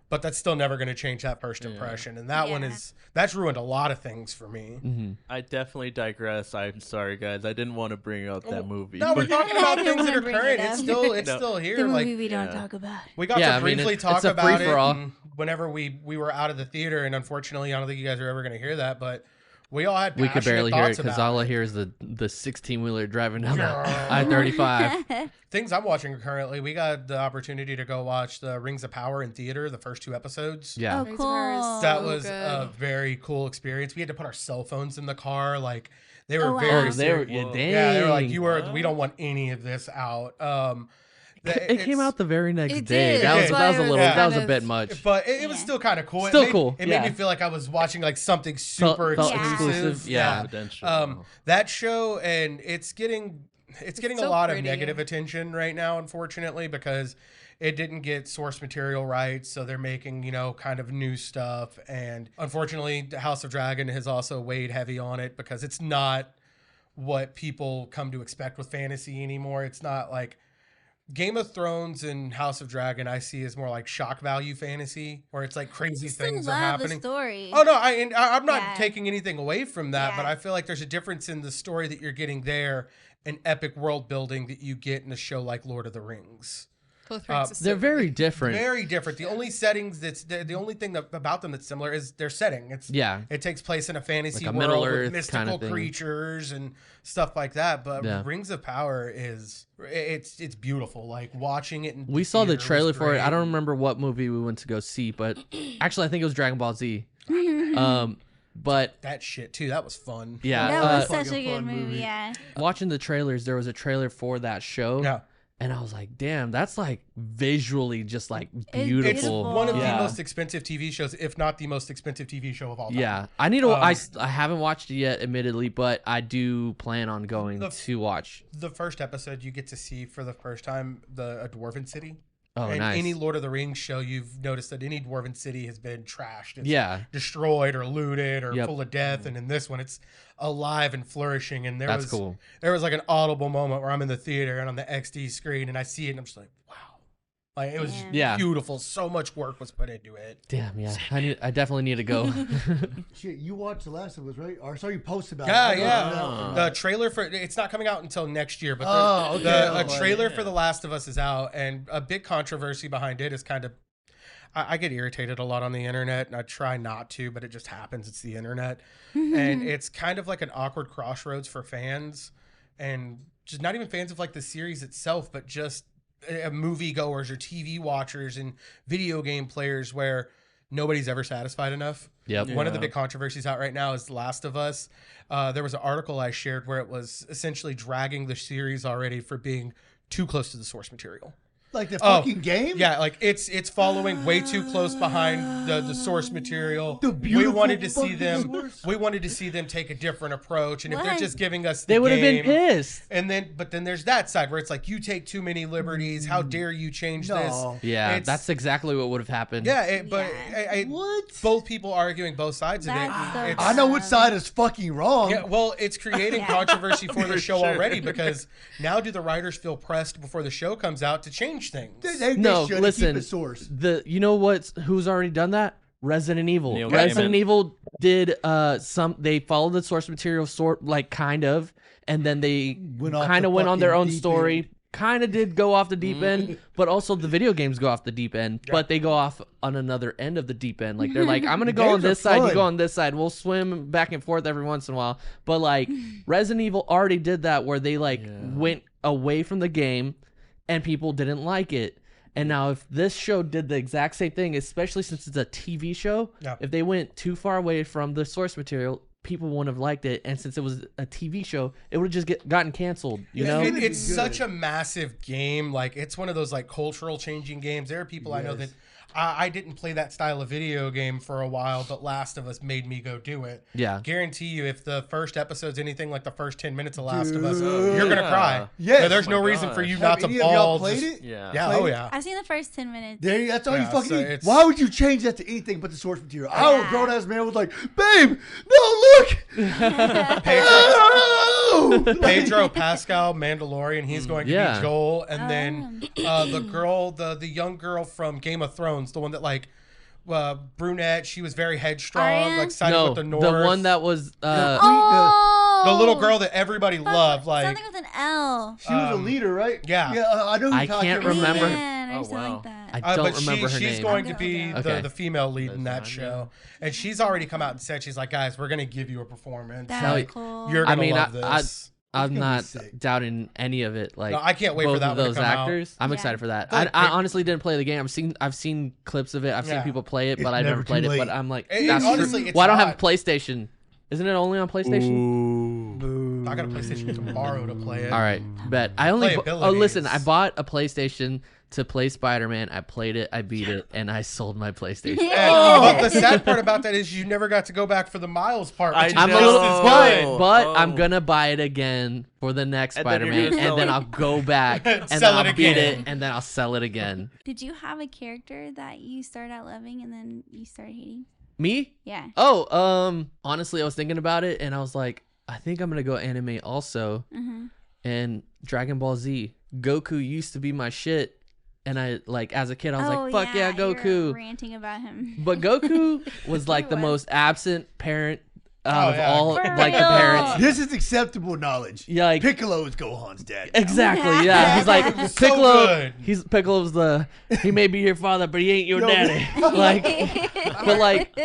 Speaker 6: But that's still never going to change that first impression. And that one that's ruined a lot of things for me.
Speaker 4: I definitely digress. I'm sorry, guys. I didn't want to bring up that movie.
Speaker 6: No, we're talking about things that are current. It's still here.
Speaker 2: The
Speaker 6: like,
Speaker 2: movie we don't talk about.
Speaker 6: We got to briefly talk about it whenever we were out of the theater. And unfortunately, I don't think you guys are ever going to hear that. But we all had
Speaker 5: we could barely hear it because all I hear is the 16-wheeler driving down the I-35.
Speaker 6: Things I'm watching currently, we got the opportunity to go watch the Rings of Power in theater, the first 2 episodes.
Speaker 5: Yeah.
Speaker 2: Oh, cool.
Speaker 6: That was a very cool experience. We had to put our cell phones in the car. Like, they were very serious. They were like, we don't want any of this out.
Speaker 5: It came out the very next day.
Speaker 2: Did.
Speaker 5: That was a bit much.
Speaker 6: But it was still kind of cool.
Speaker 5: Still cool.
Speaker 6: It made me feel like I was watching like something super exclusive.
Speaker 5: Yeah.
Speaker 6: That show, and it's getting a lot of negative attention right now, unfortunately, because it didn't get source material right. So they're making, kind of new stuff. And unfortunately, House of Dragon has also weighed heavy on it because it's not what people come to expect with fantasy anymore. It's not like Game of Thrones and House of Dragon I see as more like shock value fantasy, where it's like crazy things are happening.
Speaker 2: The story.
Speaker 6: Oh no, I'm not taking anything away from that, but I feel like there's a difference in the story that you're getting there and epic world building that you get in a show like Lord of the Rings.
Speaker 5: They're very different.
Speaker 6: Very different. The only settings the only thing about them that's similar is their setting. It takes place in a fantasy
Speaker 5: like a
Speaker 6: world
Speaker 5: Middle-earth
Speaker 6: with mystical creatures and stuff like that. But Rings of Power it's beautiful. Like watching it. We
Speaker 5: saw the trailer for it. I don't remember what movie we went to go see, but actually I think it was Dragon Ball Z. But
Speaker 6: that shit too, that was fun.
Speaker 5: Yeah,
Speaker 2: that was such a good movie. Yeah.
Speaker 5: Watching the trailers, there was a trailer for that show.
Speaker 6: Yeah.
Speaker 5: And I was like, damn, that's like visually just like beautiful.
Speaker 6: It's one of the most expensive TV shows, if not the most expensive TV show of all time.
Speaker 5: Yeah. I need to, I haven't watched it yet, admittedly, but I do plan on going to watch.
Speaker 6: The first episode, you get to see for the first time a dwarven city.
Speaker 5: Oh,
Speaker 6: and
Speaker 5: nice.
Speaker 6: Any Lord of the Rings show, you've noticed that any dwarven city has been trashed. It's destroyed or looted or full of death. And in this one, it's alive and flourishing. And there was like an audible moment where I'm in the theater and on the XD screen and I see it and I'm just like, wow. Like it was beautiful. So much work was put into it.
Speaker 5: Damn, yeah. I definitely need to go.
Speaker 1: Shit, you watched The Last of Us, right? Or I saw you post about it.
Speaker 6: Yeah. The trailer for it's not coming out until next year, but a trailer for The Last of Us is out, and a big controversy behind it is kind of. I get irritated a lot on the internet, and I try not to, but it just happens. It's the internet, and it's kind of like an awkward crossroads for fans, and just not even fans of like the series itself, but just moviegoers or TV watchers and video game players where nobody's ever satisfied enough.
Speaker 5: Yep.
Speaker 6: One of the big controversies out right now is The Last of Us. There was an article I shared where it was essentially dragging the series already for being too close to the source material.
Speaker 1: Like the fucking game?
Speaker 6: Yeah, like it's following way too close behind the source material.
Speaker 1: We wanted to see
Speaker 6: them take a different approach, and if they're just giving us
Speaker 5: they would have been pissed.
Speaker 6: And then there's that side where it's like, you take too many liberties. How dare you change this?
Speaker 5: Yeah, that's exactly what would have happened.
Speaker 6: Yeah, both people arguing both sides of it.
Speaker 1: I know which side is fucking wrong.
Speaker 6: Yeah, well, it's creating controversy for the show already, because now do the writers feel pressed before the show comes out to change things?
Speaker 1: They should keep it source.
Speaker 5: You know who's already done that? Resident Evil.
Speaker 4: Resident
Speaker 5: Evil did they followed the source material kind of, and then they kind of went on their own story. Kind of did go off the deep end, but also the video games go off the deep end, but they go off on another end of the deep end. Like they're like, I'm gonna go on this side, you go on this side. We'll swim back and forth every once in a while. But like Resident Evil already did that, where they went away from the game, and people didn't like it. And now if this show did the exact same thing, especially since it's a TV show, if they went too far away from the source material, people wouldn't have liked it. And since it was a TV show, it would have just gotten canceled, you know?
Speaker 6: It's such a massive game. Like, it's one of those like cultural changing games. There are people I know that I didn't play that style of video game for a while, but Last of Us made me go do it.
Speaker 5: Yeah.
Speaker 6: Guarantee you, if the first episode's anything like the first 10 minutes of Last of Us,
Speaker 1: Dude.
Speaker 6: you're gonna cry.
Speaker 1: Yes.
Speaker 6: There's
Speaker 4: Oh
Speaker 6: no
Speaker 4: my
Speaker 6: reason for
Speaker 4: gosh.
Speaker 6: you
Speaker 1: Have
Speaker 6: not to
Speaker 1: any of y'all
Speaker 6: ball.
Speaker 1: played
Speaker 6: just-
Speaker 1: it?
Speaker 4: Yeah.
Speaker 6: Yeah.
Speaker 1: Played
Speaker 6: Oh
Speaker 1: it?
Speaker 6: yeah.
Speaker 2: I've seen the first 10 minutes.
Speaker 1: That's all you
Speaker 6: Yeah,
Speaker 1: fucking
Speaker 6: so
Speaker 1: need.
Speaker 6: it's-
Speaker 1: Why would you change that to anything but the source material? I was
Speaker 2: Yeah.
Speaker 1: grown ass man was like, babe, no, look. No!
Speaker 6: Pedro Pascal, Mandalorian. He's going to
Speaker 5: Yeah.
Speaker 6: be Joel, and then the girl, the young girl from Game of Thrones, the one that like brunette. She was very headstrong,
Speaker 2: Arya?
Speaker 6: like siding
Speaker 5: No,
Speaker 6: with the North.
Speaker 5: the one that was
Speaker 2: Oh,
Speaker 6: the little girl that everybody loved, like
Speaker 2: something with an L.
Speaker 1: She was a leader, right?
Speaker 6: yeah.
Speaker 1: Yeah, I know.
Speaker 5: I can't remember.
Speaker 2: Man, or
Speaker 4: Oh,
Speaker 2: something
Speaker 4: wow.
Speaker 2: like that.
Speaker 5: I don't
Speaker 6: but
Speaker 5: remember her
Speaker 6: she's
Speaker 5: name.
Speaker 6: going to
Speaker 2: I'll
Speaker 6: be
Speaker 2: go.
Speaker 5: Okay.
Speaker 6: the female lead in that
Speaker 4: That's
Speaker 6: show, and she's already come out and said, she's like, guys, we're gonna give you a performance.
Speaker 2: That's
Speaker 5: Hell,
Speaker 2: cool.
Speaker 6: You're
Speaker 5: I
Speaker 6: gonna
Speaker 5: mean,
Speaker 6: love
Speaker 5: I-
Speaker 6: this.
Speaker 5: I'm
Speaker 1: gonna be
Speaker 5: not
Speaker 1: sick.
Speaker 5: doubting any of it. Like
Speaker 6: No, I can't wait
Speaker 5: both
Speaker 6: for that
Speaker 5: of
Speaker 6: one to
Speaker 5: those
Speaker 6: come out.
Speaker 5: actors. I'm
Speaker 2: Yeah.
Speaker 5: excited for that.
Speaker 6: Like,
Speaker 5: I honestly didn't play the game. I've seen clips of it. I've
Speaker 6: Yeah.
Speaker 5: seen people play it,
Speaker 1: It's
Speaker 5: but I
Speaker 1: never
Speaker 5: never played
Speaker 1: too
Speaker 5: it. But
Speaker 1: late.
Speaker 5: I'm like,
Speaker 6: And
Speaker 5: that's
Speaker 6: honestly,
Speaker 5: true.
Speaker 6: it's
Speaker 5: Well, I don't have a
Speaker 6: not.
Speaker 5: PlayStation. Isn't it only on PlayStation?
Speaker 4: Ooh.
Speaker 6: I got a PlayStation tomorrow to play it.
Speaker 5: All right, bet. I only.
Speaker 6: Playability
Speaker 5: Oh, listen.
Speaker 6: is-
Speaker 5: I bought a PlayStation to play Spider-Man. I played it. I beat it, and I sold my PlayStation.
Speaker 6: But the sad part about that is you never got to go back for the Miles part.
Speaker 4: I
Speaker 6: Which
Speaker 5: I'm
Speaker 6: is
Speaker 5: a
Speaker 4: know.
Speaker 6: just
Speaker 5: little,
Speaker 6: as good.
Speaker 5: but I'm
Speaker 4: Oh.
Speaker 5: gonna buy it again for the next
Speaker 4: And then you're
Speaker 5: Spider-Man,
Speaker 4: gonna
Speaker 5: and
Speaker 4: sell
Speaker 5: then
Speaker 4: it.
Speaker 5: I'll go back and then
Speaker 6: Sell
Speaker 5: I'll
Speaker 6: it
Speaker 5: beat
Speaker 6: again.
Speaker 5: it, and then I'll sell it again.
Speaker 2: Did you have a character that you started out loving and then you started hating?
Speaker 5: Me?
Speaker 2: Yeah.
Speaker 5: Oh, honestly, I was thinking about it, and I was like, I think I'm gonna go anime also.
Speaker 2: Mm-hmm.
Speaker 5: And Dragon Ball Z, Goku used to be my shit, and I like as a kid I was like, fuck yeah,
Speaker 2: you were
Speaker 5: Goku.
Speaker 2: ranting about him.
Speaker 5: But Goku was like the
Speaker 2: was.
Speaker 5: most absent parent out of
Speaker 6: yeah.
Speaker 5: all
Speaker 2: For
Speaker 5: like the
Speaker 2: real.
Speaker 5: parents.
Speaker 1: This is acceptable knowledge.
Speaker 5: Yeah, like
Speaker 1: Piccolo is Gohan's dad.
Speaker 5: exactly. Yeah, he's like
Speaker 6: It was so
Speaker 5: Piccolo.
Speaker 6: good.
Speaker 5: Piccolo's he may be your father, but he ain't your
Speaker 1: Yo.
Speaker 5: daddy. Like, but like,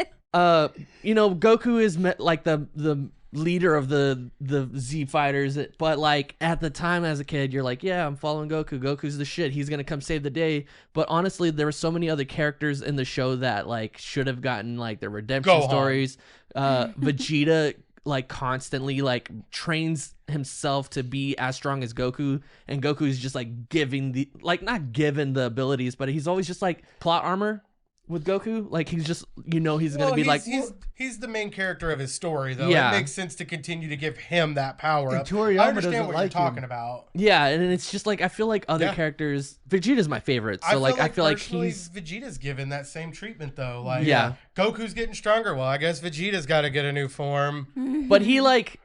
Speaker 5: Goku is like the leader of the Z fighters, but like at the time as a kid you're like, yeah, I'm following Goku's the shit, he's gonna come save the day. But honestly, there were so many other characters in the show that like should have gotten like their redemption
Speaker 6: Gohan.
Speaker 5: stories. Vegeta like constantly like trains himself to be as strong as Goku, and Goku's just like not given the abilities, but he's always just like plot armor with Goku. Like he's just he's gonna be
Speaker 6: he's the main character of his story, though.
Speaker 5: Yeah.
Speaker 6: It makes sense to continue to give him that power.
Speaker 1: And
Speaker 6: Up.
Speaker 1: Toriyama
Speaker 6: I understand
Speaker 1: doesn't
Speaker 6: what
Speaker 1: like
Speaker 6: you're talking
Speaker 1: him.
Speaker 6: about.
Speaker 5: yeah, and it's just like I feel like other
Speaker 6: Yeah.
Speaker 5: characters. Vegeta's my favorite, so I feel like
Speaker 6: personally,
Speaker 5: he's
Speaker 6: Vegeta's given that same treatment though. Like
Speaker 5: Yeah.
Speaker 6: Goku's getting stronger. Well, I guess Vegeta's got to get a new form.
Speaker 5: but he like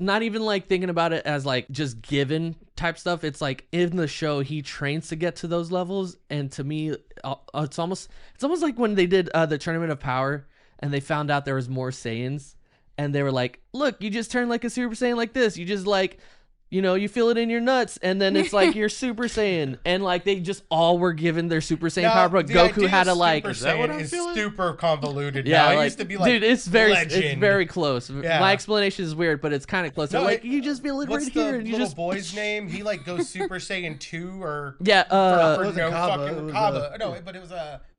Speaker 5: not even like thinking about it as like just given type stuff. It's like in the show he trains to get to those levels, and to me it's almost like when they did the Tournament of Power and they found out there was more Saiyans, and they were like, look, you just turn like a Super Saiyan like this, you just like you feel it in your nuts, and then it's like you're Super Saiyan, and like they just all were given their Super Saiyan
Speaker 6: Now,
Speaker 5: power, but
Speaker 6: the
Speaker 5: Goku
Speaker 6: idea
Speaker 5: had
Speaker 6: of
Speaker 5: to like
Speaker 6: Super
Speaker 4: that what
Speaker 6: Saiyan
Speaker 4: I'm
Speaker 6: is
Speaker 4: feeling?
Speaker 6: super convoluted.
Speaker 5: yeah,
Speaker 6: now. It
Speaker 5: like,
Speaker 6: used to be like,
Speaker 5: dude, it's
Speaker 6: legend.
Speaker 5: very close.
Speaker 6: Yeah.
Speaker 5: My explanation is weird, but it's kind of close.
Speaker 6: No,
Speaker 5: Like
Speaker 6: it-
Speaker 5: you just feel it
Speaker 6: What's
Speaker 5: right
Speaker 6: the
Speaker 5: here, and you
Speaker 6: little
Speaker 5: just
Speaker 6: boy's name? He like goes Super Saiyan 2 or
Speaker 5: yeah.
Speaker 1: It
Speaker 6: for
Speaker 1: wasn't
Speaker 6: no
Speaker 1: Kaba, it
Speaker 6: fucking
Speaker 1: was,
Speaker 6: Kaba. No, but it was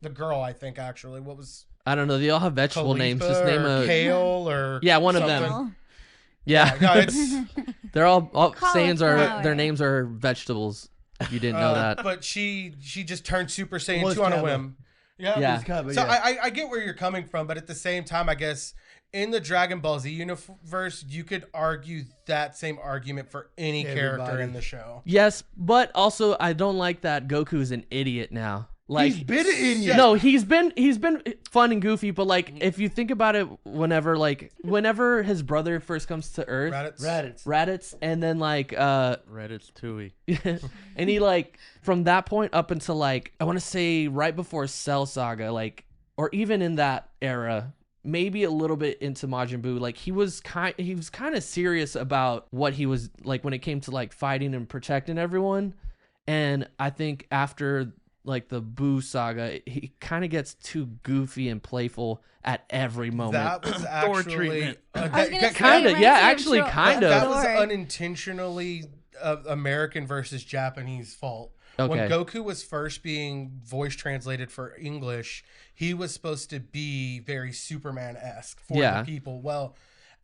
Speaker 6: the girl, I think, actually. What was
Speaker 5: I don't know. They all have vegetable names. Just
Speaker 6: Khalifa
Speaker 5: name
Speaker 6: or
Speaker 5: a
Speaker 6: Kale or
Speaker 5: yeah, one of
Speaker 6: something.
Speaker 5: them. Yeah,
Speaker 6: No, it's
Speaker 5: they're all Saiyans are
Speaker 2: Cauliflower.
Speaker 5: their names are vegetables. If you didn't know that.
Speaker 6: But she just turned Super Saiyan
Speaker 1: Was
Speaker 6: 2 on a
Speaker 1: Kaba.
Speaker 6: whim. Yeah.
Speaker 5: Yeah.
Speaker 1: It's Kaba,
Speaker 6: So
Speaker 1: yeah.
Speaker 6: I get where you're coming from, but at the same time, I guess in the Dragon Ball Z universe, you could argue that same argument for any character
Speaker 1: Everybody.
Speaker 6: in the show.
Speaker 5: Yes, but also I don't like that Goku is an idiot now. Like
Speaker 1: He's been an idiot.
Speaker 5: no, he's been fun and goofy, but like if you think about it, whenever his brother first comes to Earth, Raditz, and then like
Speaker 4: Reddit's Tui.
Speaker 5: and he like from that point up until like I want to say right before Cell Saga, like or even in that era, maybe a little bit into Majin Buu, like he was kind of serious about what he was like when it came to like fighting and protecting everyone. And I think after like the Buu saga, he kind of gets too goofy and playful at every moment.
Speaker 6: That was actually
Speaker 4: treatment.
Speaker 2: I was gonna say,
Speaker 5: Kinda,
Speaker 2: it
Speaker 5: yeah,
Speaker 2: reminds me of
Speaker 5: actually, kind of.
Speaker 6: That was
Speaker 2: Thor.
Speaker 6: unintentionally American versus Japanese fault. When
Speaker 5: Okay.
Speaker 6: Goku was first being voice translated for English, he was supposed to be very Superman-esque for
Speaker 5: Yeah.
Speaker 6: the people. Well,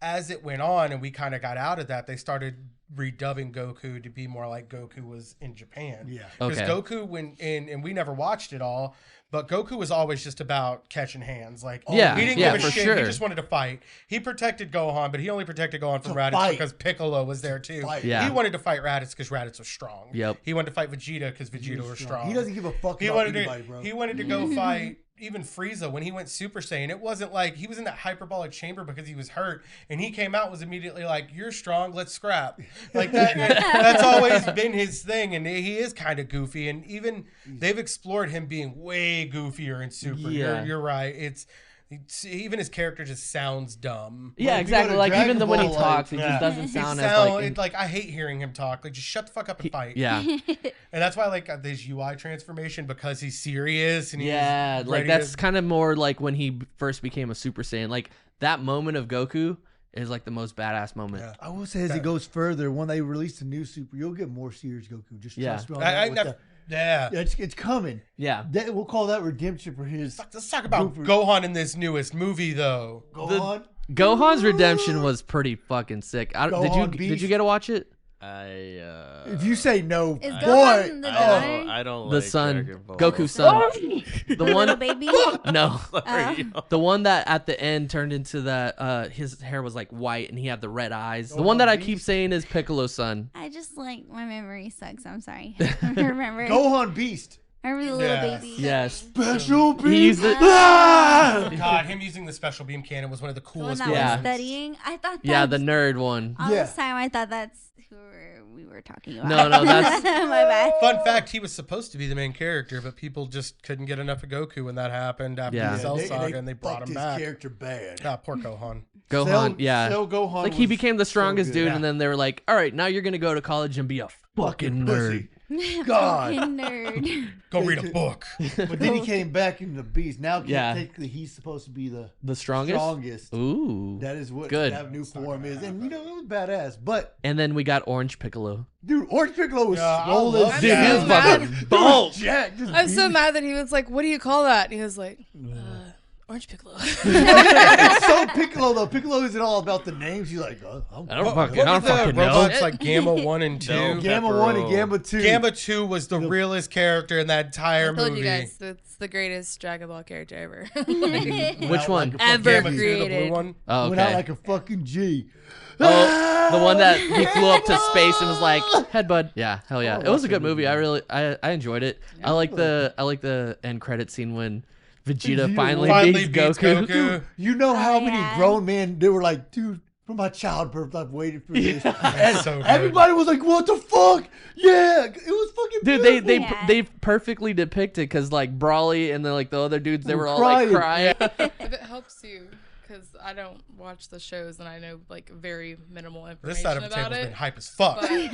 Speaker 6: as it went on and we kind of got out of that, they started redubbing Goku to be more like Goku was in Japan.
Speaker 1: Yeah.
Speaker 6: Because
Speaker 5: Okay.
Speaker 6: Goku, and we never watched it all, but Goku was always just about catching hands. Like,
Speaker 5: Yeah,
Speaker 6: he didn't
Speaker 5: yeah,
Speaker 6: give a
Speaker 5: for
Speaker 6: shit.
Speaker 5: sure.
Speaker 6: He just wanted to fight. He protected Gohan, but he only protected Gohan from
Speaker 1: To
Speaker 6: Raditz
Speaker 1: fight.
Speaker 6: because Piccolo was there too.
Speaker 1: Fight.
Speaker 5: Yeah.
Speaker 6: He wanted to fight Raditz because Raditz was strong.
Speaker 5: Yep.
Speaker 6: He wanted to fight Vegeta because Vegeta was strong.
Speaker 1: He doesn't give a fuck
Speaker 6: He
Speaker 1: about
Speaker 6: wanted
Speaker 1: anybody,
Speaker 6: to.
Speaker 1: bro.
Speaker 6: He wanted to go fight even Frieza when he went Super Saiyan. It wasn't like he was in that hyperbolic chamber because he was hurt, and he came out was immediately like, "You're strong, let's scrap." Like that. That's always been his thing, and he is kind of goofy. And even they've explored him being way goofier in Super.
Speaker 5: Yeah.
Speaker 6: You're right. It's even his character just sounds dumb.
Speaker 5: Yeah,
Speaker 1: if you go
Speaker 5: exactly.
Speaker 1: to
Speaker 5: Like
Speaker 1: Dragon
Speaker 5: even the when he
Speaker 1: Ball,
Speaker 5: talks, it
Speaker 1: like,
Speaker 5: just doesn't
Speaker 6: He
Speaker 5: sound as like.
Speaker 6: it's like I hate hearing him talk. Like just shut the fuck up and fight.
Speaker 5: Yeah,
Speaker 6: And that's why I like this UI transformation because he's serious and he's
Speaker 5: yeah. Like
Speaker 6: ready
Speaker 5: that's
Speaker 6: to-
Speaker 5: kind of more like when he first became a Super Saiyan. Like that moment of Goku is like the most badass moment.
Speaker 6: Yeah.
Speaker 1: I will say as it goes further, when they release the new Super, you'll get more serious Goku. Just
Speaker 5: Yeah.
Speaker 1: trust me on
Speaker 6: I
Speaker 1: that. with
Speaker 6: never, yeah.
Speaker 1: the- it's coming.
Speaker 5: Yeah.
Speaker 1: We'll call that redemption for his
Speaker 6: Let's talk about
Speaker 1: Goofy.
Speaker 6: Gohan in this newest movie, though.
Speaker 1: Gohan.
Speaker 5: Gohan's redemption was pretty fucking sick.
Speaker 1: Gohan
Speaker 5: Did
Speaker 1: Beast.
Speaker 5: you get to watch it?
Speaker 1: If you say no,
Speaker 2: Is
Speaker 1: boy,
Speaker 2: Gohan the
Speaker 1: oh,
Speaker 2: daughter?
Speaker 4: I don't
Speaker 5: The
Speaker 4: like
Speaker 5: son,
Speaker 4: Dragon Ball.
Speaker 5: Goku's son. The
Speaker 2: Little
Speaker 5: one,
Speaker 2: baby.
Speaker 5: no,
Speaker 4: Sorry.
Speaker 5: the one that at the end turned into that. His hair was like white and he had the red eyes. The
Speaker 1: Gohan
Speaker 5: one that I
Speaker 1: Beast?
Speaker 5: keep saying is Piccolo's son.
Speaker 2: I just like my memory sucks. I'm sorry. remember
Speaker 1: Gohan Beast.
Speaker 2: remember the little
Speaker 6: Yeah.
Speaker 2: baby.
Speaker 5: Yes,
Speaker 1: Special beast.
Speaker 5: he used it.
Speaker 1: Ah!
Speaker 6: God, him using the special beam cannon was one of the
Speaker 2: The one
Speaker 6: coolest
Speaker 2: that
Speaker 5: Yeah.
Speaker 2: was studying. I thought that
Speaker 5: Yeah, the nerd one.
Speaker 2: all
Speaker 1: Yeah.
Speaker 2: this time I thought that's who we were talking about.
Speaker 5: No, that's-
Speaker 2: my bad.
Speaker 6: Fun fact, he was supposed to be the main character, but people just couldn't get enough of Goku when that happened after
Speaker 5: Yeah.
Speaker 6: the Cell
Speaker 1: They-
Speaker 6: Saga, and they brought
Speaker 1: fucked
Speaker 6: him
Speaker 1: his
Speaker 6: back.
Speaker 1: character bad.
Speaker 6: Ah, poor Gohan.
Speaker 5: Gohan. Yeah,
Speaker 1: Cell Gohan
Speaker 5: like he
Speaker 1: was
Speaker 5: became the
Speaker 1: so
Speaker 5: strongest
Speaker 1: good.
Speaker 5: dude,
Speaker 6: Yeah.
Speaker 5: and then they were like, "All right, now you're gonna go to college and be a fucking nerd."
Speaker 1: pussy. God.
Speaker 2: Fucking nerd.
Speaker 6: Go read a book.
Speaker 1: But then he came back into the beast. Now
Speaker 5: Yeah.
Speaker 1: technically he's supposed to be the
Speaker 5: The strongest.
Speaker 1: strongest.
Speaker 5: Ooh.
Speaker 1: That is what
Speaker 5: Good.
Speaker 1: that new form is. And you know, it was badass. But
Speaker 5: And then we got Orange Piccolo.
Speaker 1: dude, Orange Piccolo was
Speaker 6: Yeah, I
Speaker 1: swole
Speaker 6: love
Speaker 1: as
Speaker 6: that.
Speaker 1: shit.
Speaker 6: Dude,
Speaker 3: I'm
Speaker 6: his
Speaker 3: so mad.
Speaker 5: Bulk.
Speaker 1: Jack, just
Speaker 3: I'm so
Speaker 1: beat-
Speaker 3: mad that he was like, "What do you call that?" And he was like, "Orange Piccolo."
Speaker 1: It's so Piccolo though. Piccolo isn't all about the names. He's like,
Speaker 5: I don't
Speaker 6: What
Speaker 5: fucking
Speaker 6: were
Speaker 5: know.
Speaker 6: the robots like Gamma 1 and 2?
Speaker 4: No.
Speaker 1: Gamma
Speaker 4: Pepper
Speaker 1: 1 and
Speaker 4: roll.
Speaker 1: Gamma 2.
Speaker 6: Gamma 2 was the realest character in that entire
Speaker 3: I told
Speaker 6: movie.
Speaker 3: you guys, it's the greatest Dragon Ball character ever.
Speaker 5: Which one?
Speaker 3: Ever
Speaker 6: Gamma 2, the
Speaker 3: created.
Speaker 6: blue one.
Speaker 5: Oh,
Speaker 1: Went out
Speaker 5: okay.
Speaker 1: like a fucking G.
Speaker 5: Oh, the one that he flew up to space and was like, "Head bud." Yeah, hell yeah.
Speaker 1: Oh,
Speaker 5: It was a
Speaker 1: that's a
Speaker 5: good movie. I enjoyed it. I like the end credit scene when Vegeta finally beats Goku.
Speaker 1: Dude, you know how many
Speaker 2: yeah.
Speaker 1: grown men they were like, dude, from my childbirth, I've waited for this. And
Speaker 6: so good.
Speaker 1: everybody was like, what the fuck? Yeah, it was fucking
Speaker 5: Dude,
Speaker 1: beautiful.
Speaker 5: they perfectly depicted because like Brawly and then like the other dudes, they
Speaker 1: Were
Speaker 5: were all like
Speaker 1: crying.
Speaker 5: crying.
Speaker 3: If it helps you, because I don't watch the shows and I know like very minimal information
Speaker 6: This side of the
Speaker 3: about
Speaker 6: table's been
Speaker 3: it.
Speaker 6: hype as fuck.
Speaker 3: But
Speaker 5: We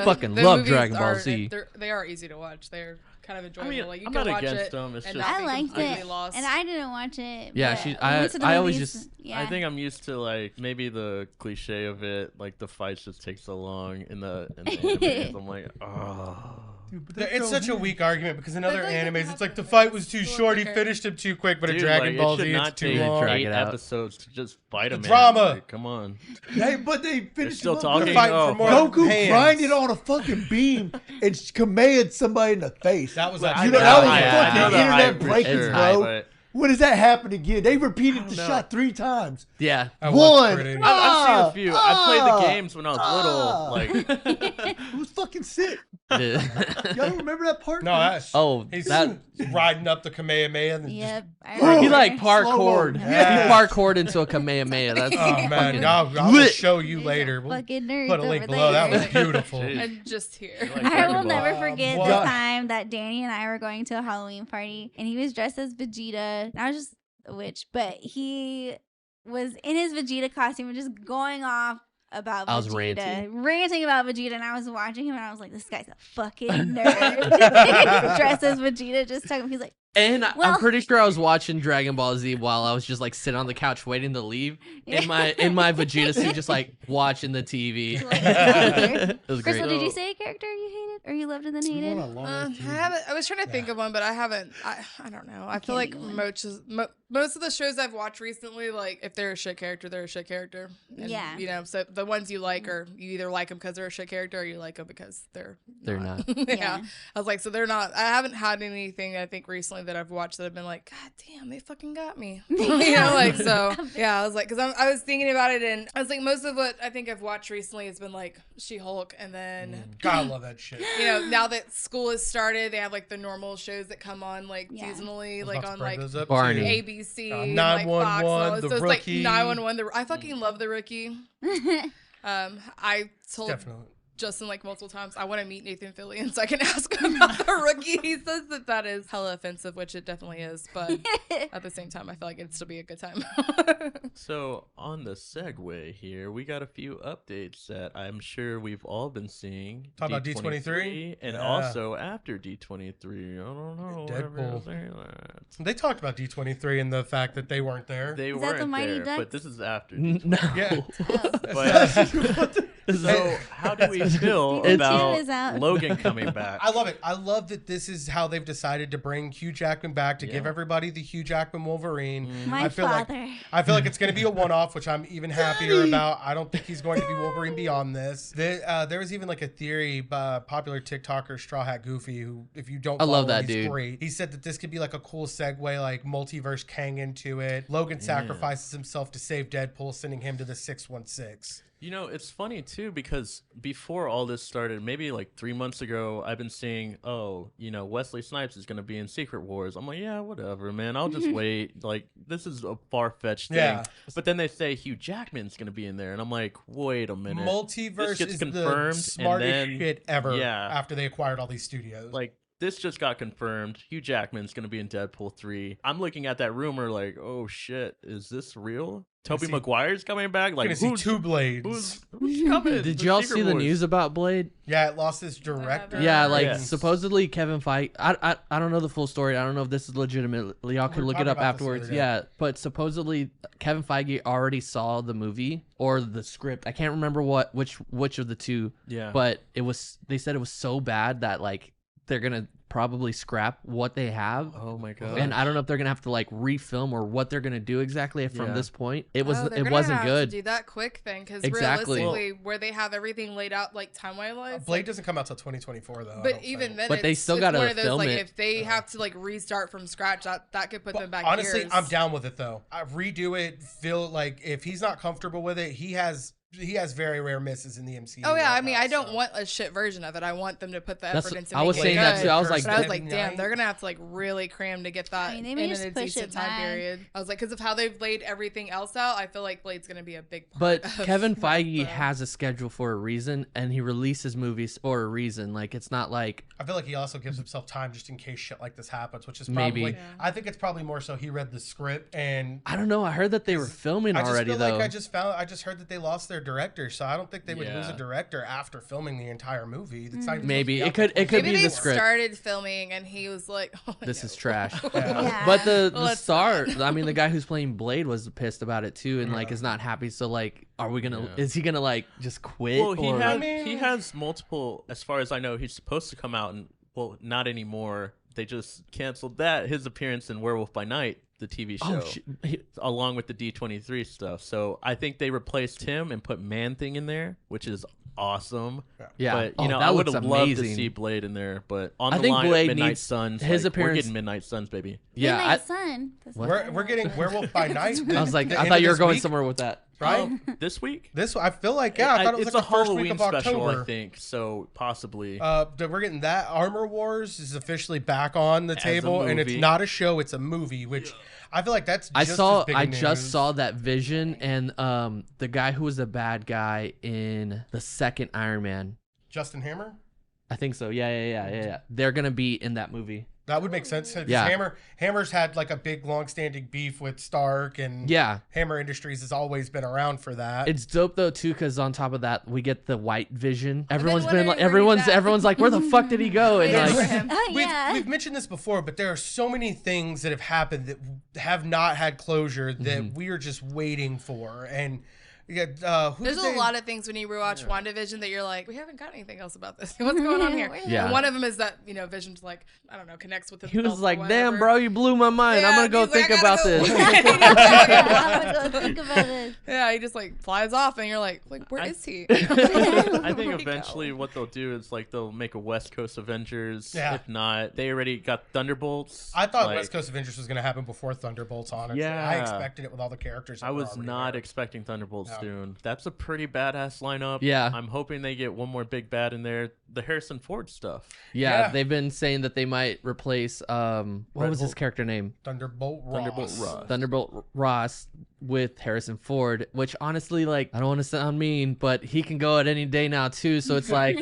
Speaker 5: fucking love
Speaker 3: movies
Speaker 5: Dragon Ball
Speaker 3: are-
Speaker 5: Z.
Speaker 3: They are easy to watch. They're kind of enjoyable.
Speaker 4: mean,
Speaker 3: like you
Speaker 4: I'm
Speaker 3: can
Speaker 4: not
Speaker 3: watch
Speaker 4: against
Speaker 3: it
Speaker 4: them, it's
Speaker 3: and
Speaker 4: just-
Speaker 3: not
Speaker 2: I
Speaker 3: be
Speaker 2: liked
Speaker 3: completely
Speaker 2: it,
Speaker 3: lost.
Speaker 2: and I didn't watch it.
Speaker 5: Yeah,
Speaker 2: but
Speaker 5: I
Speaker 2: the
Speaker 5: always
Speaker 2: movies-
Speaker 5: just-
Speaker 2: yeah.
Speaker 4: I think I'm used to like maybe the cliche of it, like the fights just take so long in the animes. I'm like, oh.
Speaker 1: Dude, but they
Speaker 6: It's
Speaker 1: go
Speaker 6: such a
Speaker 1: ham.
Speaker 6: weak argument because in
Speaker 3: But,
Speaker 6: other
Speaker 3: like, it
Speaker 6: animes, it's
Speaker 3: happens
Speaker 6: like the
Speaker 3: in
Speaker 6: fight was too
Speaker 3: school
Speaker 6: short, he
Speaker 3: quicker.
Speaker 6: finished him too quick, but
Speaker 4: Dude,
Speaker 6: a Dragon
Speaker 4: like,
Speaker 6: Ball
Speaker 4: it
Speaker 6: Z,
Speaker 4: should
Speaker 6: it's
Speaker 4: not
Speaker 6: too
Speaker 4: take
Speaker 6: long.
Speaker 5: drag
Speaker 4: 8
Speaker 5: it out.
Speaker 4: episodes to just fight a man.
Speaker 6: drama.
Speaker 4: Like, come on.
Speaker 1: But they finished
Speaker 4: still
Speaker 1: him up
Speaker 4: talking?
Speaker 1: with-
Speaker 6: Fighting
Speaker 4: Oh,
Speaker 6: for more
Speaker 1: Goku
Speaker 6: hands.
Speaker 1: grinded on a fucking beam and Kamea'd somebody in the face.
Speaker 6: That was
Speaker 1: You
Speaker 6: actually
Speaker 1: know, that was
Speaker 5: I
Speaker 1: fucking
Speaker 5: know the
Speaker 1: internet
Speaker 4: hype for
Speaker 1: breaking,
Speaker 4: sure,
Speaker 1: bro.
Speaker 4: but-
Speaker 1: When does that happen again? They repeated
Speaker 4: I
Speaker 1: the
Speaker 4: don't
Speaker 1: shot 3 times.
Speaker 5: Yeah.
Speaker 6: That was
Speaker 1: One.
Speaker 6: pretty-
Speaker 4: I've seen a few. I played
Speaker 1: Ah,
Speaker 4: the games when I was little. Like,
Speaker 1: It was fucking sick.
Speaker 5: Yeah.
Speaker 1: Y'all don't remember that part?
Speaker 6: No, that's
Speaker 5: Oh,
Speaker 6: he's
Speaker 5: that
Speaker 6: riding up the Kamehameha and
Speaker 2: Yep. I
Speaker 1: He
Speaker 5: he
Speaker 2: remember.
Speaker 5: like
Speaker 1: Slow-mo.
Speaker 5: parkoured.
Speaker 6: Yes.
Speaker 5: He parkoured into a Kamehameha. That's
Speaker 6: oh man,
Speaker 5: fucking
Speaker 6: I will
Speaker 5: lit.
Speaker 6: show you
Speaker 2: There's
Speaker 6: later.
Speaker 2: a
Speaker 6: We'll
Speaker 2: fucking nerds
Speaker 6: put a link
Speaker 2: over
Speaker 6: below. That
Speaker 2: there.
Speaker 6: was beautiful.
Speaker 4: Jeez.
Speaker 3: I'm just here.
Speaker 4: Like
Speaker 2: I
Speaker 4: Dragon
Speaker 2: will
Speaker 4: Ball.
Speaker 2: never forget
Speaker 6: What?
Speaker 2: the time that Danny and I were going to a Halloween party and he was dressed as Vegeta. I was just a witch, but he was in his Vegeta costume and just going off about
Speaker 5: I was
Speaker 2: Vegeta. Ranting about Vegeta, and I was watching him and I was like, this guy's a fucking nerd. Dressed as Vegeta, just talking. He's like,
Speaker 5: And
Speaker 2: Well-
Speaker 5: I'm pretty sure I was watching Dragon Ball Z while I was just like sitting on the couch waiting to leave in my Vegeta suit, just like watching the TV.
Speaker 2: Like,
Speaker 5: It was great.
Speaker 2: Crystal, did you say a character you hated? or you loved and then
Speaker 6: What
Speaker 2: hated?
Speaker 6: a long
Speaker 3: I haven't. I was trying to think of one, but I haven't. I don't know. I feel like
Speaker 2: give me one.
Speaker 3: most of the shows I've watched recently, like if they're a shit character, they're a shit character. And,
Speaker 2: Yeah.
Speaker 3: You know, so the ones you like, or you either like them because they're a shit character, or you like them because they're
Speaker 5: not.
Speaker 3: yeah.
Speaker 2: Yeah.
Speaker 3: I was like, so they're not. I haven't had anything I think recently that I've watched that I've been like, God damn, they fucking got me. You know, like so. Yeah, I was like, because I was thinking about it, and I was like, most of what I think I've watched recently has been like She-Hulk, and then
Speaker 6: God, I love that shit.
Speaker 3: you know, now that school has started, they have like the normal shows that come on like
Speaker 2: Yeah.
Speaker 3: seasonally, like on like
Speaker 5: Barney.
Speaker 3: ABC,
Speaker 6: Uh,
Speaker 3: and, like, Fox, and all
Speaker 6: 911,
Speaker 3: this.
Speaker 6: The
Speaker 3: So it's like
Speaker 6: Rookie.
Speaker 3: 911. I fucking love The Rookie. I told
Speaker 6: Definitely.
Speaker 3: Justin like multiple times, I want to meet Nathan Fillion so I can ask him about The Rookie. He says that is hella offensive, which it definitely is, but at the same time, I feel like it'd still be a good time.
Speaker 4: So on the segue here, we got a few updates that I'm sure we've all been seeing.
Speaker 6: Talk about D23?
Speaker 4: and
Speaker 6: Yeah.
Speaker 4: also after D23. I don't know.
Speaker 6: Deadpool. They talked about D23 and the fact that they weren't there.
Speaker 4: They
Speaker 2: Is that the
Speaker 4: weren't
Speaker 2: Mighty
Speaker 4: there,
Speaker 2: Ducks?
Speaker 4: but this is after.
Speaker 5: No.
Speaker 6: Yeah.
Speaker 4: But so how do we feel
Speaker 2: D22
Speaker 4: about
Speaker 2: is out.
Speaker 4: Logan coming back?
Speaker 6: I love it. I love that this is how they've decided to bring Hugh Jackman back to give
Speaker 4: Yeah.
Speaker 6: everybody the Hugh Jackman Wolverine.
Speaker 2: My
Speaker 6: I feel
Speaker 2: father.
Speaker 6: I feel like it's going to be a one-off, which I'm even happier about. I don't think he's going to be Wolverine beyond this. There was even like a theory by popular TikToker Straw Hat Goofy, who, if you don't
Speaker 5: I love
Speaker 6: follow
Speaker 5: that
Speaker 6: him, he's
Speaker 5: dude.
Speaker 6: great. He said that this could be like a cool segue, like multiverse Kang into it. Logan sacrifices himself to save Deadpool, sending him to the 616.
Speaker 4: You know, it's funny too because before all this started, maybe like 3 months ago, I've been seeing, oh, you know, Wesley Snipes is going to be in Secret Wars. I'm like, yeah, whatever, man. I'll just wait. Like, this is a far-fetched thing.
Speaker 6: Yeah.
Speaker 4: But then they say Hugh Jackman's going to be in there, and I'm like, wait a minute.
Speaker 6: Multiverse
Speaker 4: This gets
Speaker 6: is
Speaker 4: confirmed,
Speaker 6: the
Speaker 4: and
Speaker 6: smartest
Speaker 4: then-
Speaker 6: shit ever
Speaker 4: Yeah.
Speaker 6: after they acquired all these studios.
Speaker 4: Like, this just got confirmed. Hugh Jackman's going to be in Deadpool 3. I'm looking at that rumor like, oh shit, is this real? Tobey
Speaker 6: see-
Speaker 4: Maguire's coming back?
Speaker 6: You're
Speaker 4: Like,
Speaker 6: gonna see
Speaker 4: who's,
Speaker 6: two Blades.
Speaker 4: who's coming?
Speaker 5: Did
Speaker 4: The
Speaker 5: y'all
Speaker 4: Secret
Speaker 5: see the
Speaker 4: Wars.
Speaker 5: news about Blade?
Speaker 6: Yeah, it lost its director.
Speaker 5: Yeah, like
Speaker 4: Yes.
Speaker 5: supposedly Kevin Feige. I don't know the full story. I don't know if this is legitimate. Y'all could
Speaker 6: were
Speaker 5: look it
Speaker 6: talking
Speaker 5: up
Speaker 6: about this the
Speaker 5: afterwards.
Speaker 6: other day.
Speaker 5: Yeah, but supposedly Kevin Feige already saw the movie or the script. I can't remember which of the two.
Speaker 4: Yeah.
Speaker 5: But it was. They said it was so bad that like they're gonna probably scrap what they have.
Speaker 4: Oh my god.
Speaker 5: And I don't know if they're gonna have to like refilm or what they're gonna do exactly from
Speaker 4: Yeah.
Speaker 5: this point. It was
Speaker 3: Oh, they're
Speaker 5: it
Speaker 3: gonna
Speaker 5: wasn't
Speaker 3: have
Speaker 5: good.
Speaker 3: To do that quick thing because
Speaker 5: Exactly.
Speaker 3: realistically, where they have everything laid out like timeline wise,
Speaker 6: Blade doesn't come out till 2024 though. I
Speaker 3: but
Speaker 6: don't
Speaker 3: even
Speaker 6: think.
Speaker 3: then,
Speaker 5: But they
Speaker 3: it's-
Speaker 5: still
Speaker 3: it's
Speaker 5: gotta
Speaker 3: one of those,
Speaker 5: film
Speaker 3: like,
Speaker 5: it.
Speaker 3: If they have to like restart from scratch, that could put them back.
Speaker 6: Honestly,
Speaker 3: years.
Speaker 6: I'm down with it though. I redo it. Feel like if he's not comfortable with it, he has very rare misses in the MCU.
Speaker 3: Oh yeah,
Speaker 6: right
Speaker 3: I mean,
Speaker 6: now,
Speaker 3: I don't
Speaker 6: so.
Speaker 3: want a shit version of it. I want them to put the
Speaker 5: That's-
Speaker 3: effort into.
Speaker 5: I was
Speaker 3: making
Speaker 5: saying
Speaker 3: it
Speaker 5: that
Speaker 3: good.
Speaker 5: too. I was like,
Speaker 3: But I was like,
Speaker 6: Deadpool
Speaker 3: damn,
Speaker 6: 9.
Speaker 3: they're gonna have to like really cram to get that
Speaker 2: I mean, they
Speaker 3: in
Speaker 2: may
Speaker 3: a
Speaker 2: just push
Speaker 3: decent
Speaker 2: it
Speaker 3: time
Speaker 2: back.
Speaker 3: period. I was like, because of how they've laid everything else out, I feel like Blade's gonna be a big part.
Speaker 5: But
Speaker 3: of
Speaker 5: Kevin
Speaker 3: that,
Speaker 5: Feige
Speaker 3: so.
Speaker 5: has a schedule for a reason, and he releases movies for a reason. Like it's not like
Speaker 6: I feel like he also gives himself time just in case shit like this happens, which is
Speaker 5: Maybe.
Speaker 6: probably.
Speaker 3: Yeah.
Speaker 6: I think it's probably more so he read the script and.
Speaker 5: I don't know. I heard that they were filming
Speaker 6: I just
Speaker 5: already
Speaker 6: feel
Speaker 5: though.
Speaker 6: like I just heard that they lost their director, so I don't think they would lose a
Speaker 4: Yeah.
Speaker 6: director after filming the entire movie. It's not even
Speaker 5: Maybe.
Speaker 6: supposed to be out
Speaker 5: It could
Speaker 3: Maybe
Speaker 5: be
Speaker 3: they
Speaker 5: the script.
Speaker 3: started filming and he was like, oh,
Speaker 5: This
Speaker 3: no.
Speaker 5: is trash.
Speaker 2: Yeah.
Speaker 5: But the
Speaker 3: Let's
Speaker 5: star, I mean, the guy who's playing Blade was pissed about it too, and like is not happy. So like, are we gonna?
Speaker 4: Yeah.
Speaker 5: Is he gonna like just quit?
Speaker 4: Well, he
Speaker 5: or-
Speaker 4: has,
Speaker 6: I mean-
Speaker 4: he has multiple, as far as I know, he's supposed to come out and, well, not anymore. They just canceled that, his appearance in Werewolf by Night, the TV show,
Speaker 5: Oh, shit.
Speaker 4: along with the D23 stuff. So I think they replaced him and put Man-Thing in there, which is awesome.
Speaker 5: Yeah.
Speaker 4: But,
Speaker 5: Oh,
Speaker 4: you know,
Speaker 5: that
Speaker 4: I would
Speaker 5: looks
Speaker 4: have loved to
Speaker 5: amazing.
Speaker 4: see Blade in there. But on
Speaker 5: I
Speaker 4: the
Speaker 5: think
Speaker 4: line,
Speaker 5: Blade
Speaker 4: Midnight
Speaker 5: needs
Speaker 4: Suns,
Speaker 5: his
Speaker 4: we're
Speaker 5: appearance-
Speaker 4: getting Midnight Suns, baby.
Speaker 5: Yeah.
Speaker 2: Midnight Sun. That's
Speaker 5: What?
Speaker 6: We're getting Werewolf by Night.
Speaker 5: I was like,
Speaker 6: the
Speaker 5: I
Speaker 6: end
Speaker 5: thought
Speaker 6: of
Speaker 5: you were
Speaker 6: this
Speaker 5: going
Speaker 6: week,
Speaker 5: somewhere with that.
Speaker 6: right?
Speaker 4: This week?
Speaker 6: This I feel like I thought it was
Speaker 4: it's
Speaker 6: like
Speaker 4: a
Speaker 6: the first
Speaker 4: Halloween
Speaker 6: week of
Speaker 4: special,
Speaker 6: October.
Speaker 4: I think. So possibly.
Speaker 6: We're getting that. Armor Wars is officially back on the
Speaker 4: As a
Speaker 6: table, and it's
Speaker 4: movie.
Speaker 6: not a show; it's a movie. Which I feel like that's.
Speaker 5: I
Speaker 6: Just
Speaker 5: saw.
Speaker 6: As big
Speaker 5: I
Speaker 6: news.
Speaker 5: just saw that Vision and the guy who was the bad guy in the second Iron Man.
Speaker 6: Justin Hammer.
Speaker 5: I think so. Yeah. They're gonna be in that movie.
Speaker 6: That would make sense. 'Cause
Speaker 5: Yeah.
Speaker 6: Hammer's had like a big, long-standing beef with Stark, and
Speaker 5: Yeah.
Speaker 6: Hammer Industries has always been around for that.
Speaker 5: It's dope though too, because on top of that, we get the White Vision. Everyone's been
Speaker 3: wondering
Speaker 5: like,
Speaker 3: where he's at.
Speaker 5: everyone's like, where the fuck did he go? And
Speaker 3: Waiting for
Speaker 5: like,
Speaker 3: him.
Speaker 2: Oh, yeah.
Speaker 6: We've mentioned this before, but there are so many things that have happened that have not had closure that we are just waiting for. And Yeah,
Speaker 3: There's a lot of things when you rewatch WandaVision that you're like, we haven't got anything else about this. What's going on here?
Speaker 5: Yeah.
Speaker 3: And one of them is that, Vision's like, I don't know, connects with himself.
Speaker 5: He was like,
Speaker 3: or
Speaker 5: damn,
Speaker 3: whatever.
Speaker 5: bro, you blew my mind.
Speaker 3: Yeah,
Speaker 5: I'm going to go
Speaker 3: he's like,
Speaker 5: think
Speaker 3: I gotta
Speaker 5: about
Speaker 3: go.
Speaker 5: this.
Speaker 2: I'm gonna go think about this.
Speaker 3: Yeah, he just like flies off and you're like where is he?
Speaker 4: I think eventually what they'll do is like they'll make a West Coast Avengers.
Speaker 6: Yeah.
Speaker 4: If not, they already got Thunderbolts.
Speaker 6: I thought
Speaker 4: like,
Speaker 6: West Coast Avengers was going to happen before Thunderbolts, honestly.
Speaker 4: Yeah.
Speaker 6: I expected it with all the characters.
Speaker 4: I
Speaker 6: that were
Speaker 4: was
Speaker 6: already
Speaker 4: not
Speaker 6: there.
Speaker 4: expecting Thunderbolts
Speaker 6: No.
Speaker 4: soon. That's a pretty badass lineup.
Speaker 5: Yeah.
Speaker 4: I'm hoping they get one more big bad in there. The Harrison Ford stuff.
Speaker 5: Yeah,
Speaker 6: Yeah.
Speaker 5: they've been saying that they might replace what
Speaker 4: Red
Speaker 5: was his
Speaker 4: Hulk.
Speaker 5: character name?
Speaker 6: Thunderbolt Ross.
Speaker 4: Thunderbolt Ross.
Speaker 5: Thunderbolt Ross with Harrison Ford, which honestly, like, I don't want to sound mean, but he can go at any day now too. So it's like